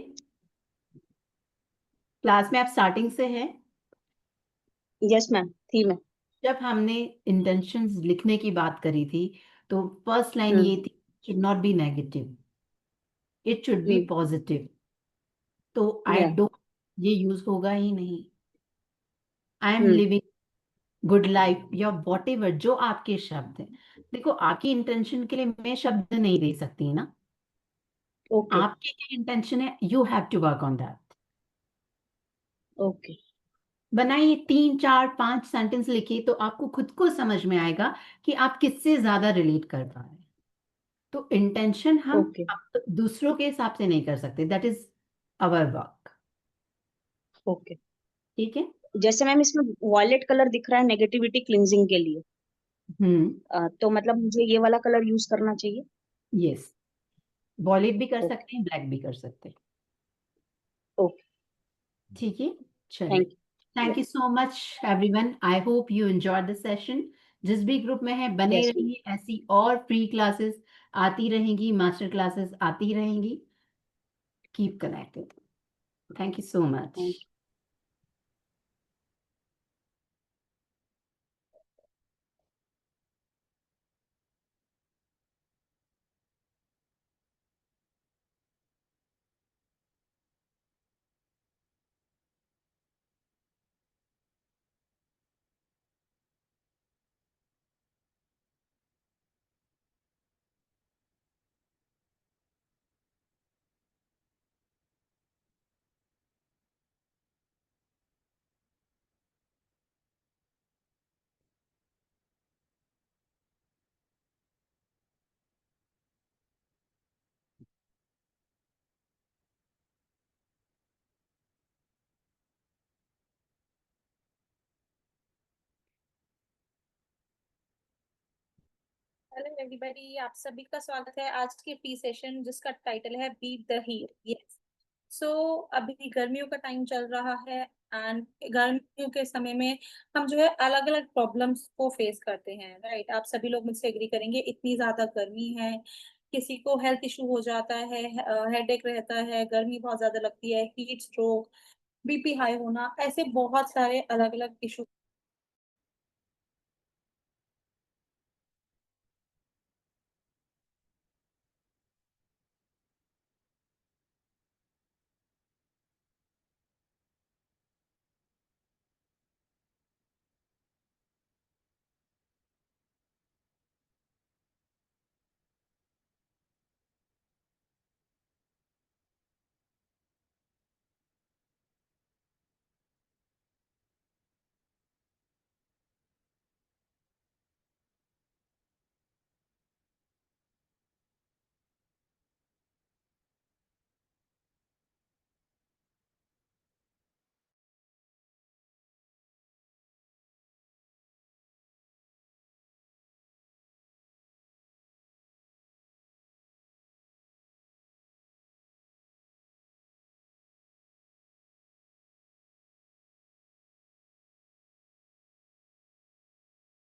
Speaker 2: class में, आप स्टार्टिंग से हैं?
Speaker 5: यस मैम, थी मैं।
Speaker 2: जब हमने इंटेंशंस लिखने की बात करी थी तो फर्स्ट लाइन ये थी, should not be negative, it should be positive. तो आई
Speaker 5: या
Speaker 2: डोंट, ये यूज होगा ही नहीं। I am living good life या वॉट एवर, जो आपके शब्द हैं। देखो, आपकी इंटेंशन के लिए मैं शब्द नहीं दे सकती ना,
Speaker 5: ओके
Speaker 2: आपकी क्या इंटेंशन है, you have to work on that.
Speaker 5: Okay
Speaker 2: बनाइए 3-4-5 सेंटेंस लिखिए तो आपको खुद को समझ में आएगा कि आप किससे ज्यादा रिलेट कर पा रहे हैं। तो इंटेंशन हम
Speaker 5: ओके
Speaker 2: दूसरों के हिसाब से नहीं कर सकते, that is our work.
Speaker 5: Okay.
Speaker 2: ठीक है।
Speaker 5: जैसे मैम इसमें वॉयलेट कलर दिख रहा है नेगेटिविटी क्लिनजिंग के लिए, तो मतलब मुझे ये वाला कलर यूज करना चाहिए?
Speaker 2: यस, वॉलेट भी कर
Speaker 5: ओके
Speaker 2: सकते हैं, ब्लैक भी कर सकते हैं।
Speaker 5: ओके,
Speaker 2: ठीक है, चलिए।
Speaker 5: Thank
Speaker 2: thank
Speaker 5: you.
Speaker 2: You so much everyone, I hope you enjoy the session. जिस भी ग्रुप में है बने
Speaker 5: यस
Speaker 2: रहिए, ऐसी और फ्री क्लासेस आती रहेंगी, मास्टर क्लासेस आती रहेंगी। Keep connected. Thank you so much.
Speaker 5: Ma'am.
Speaker 1: Hello everybody, आप सभी का स्वागत है आज के फ्री सेशन जिसका टाइटल है बीट द हीट। यस, सो अभी गर्मियों का टाइम चल रहा है एंड गर्मियों के समय में हम जो है अलग अलग प्रॉब्लम्स को फेस करते हैं, राइट? आप सभी लोग मुझसे एग्री करेंगे, इतनी ज्यादा गर्मी है, किसी को हेल्थ इशू हो जाता है, हेडेक रहता है, गर्मी बहुत ज्यादा लगती है, हीट स्ट्रोक, बीपी हाई होना, ऐसे बहुत सारे अलग अलग इशू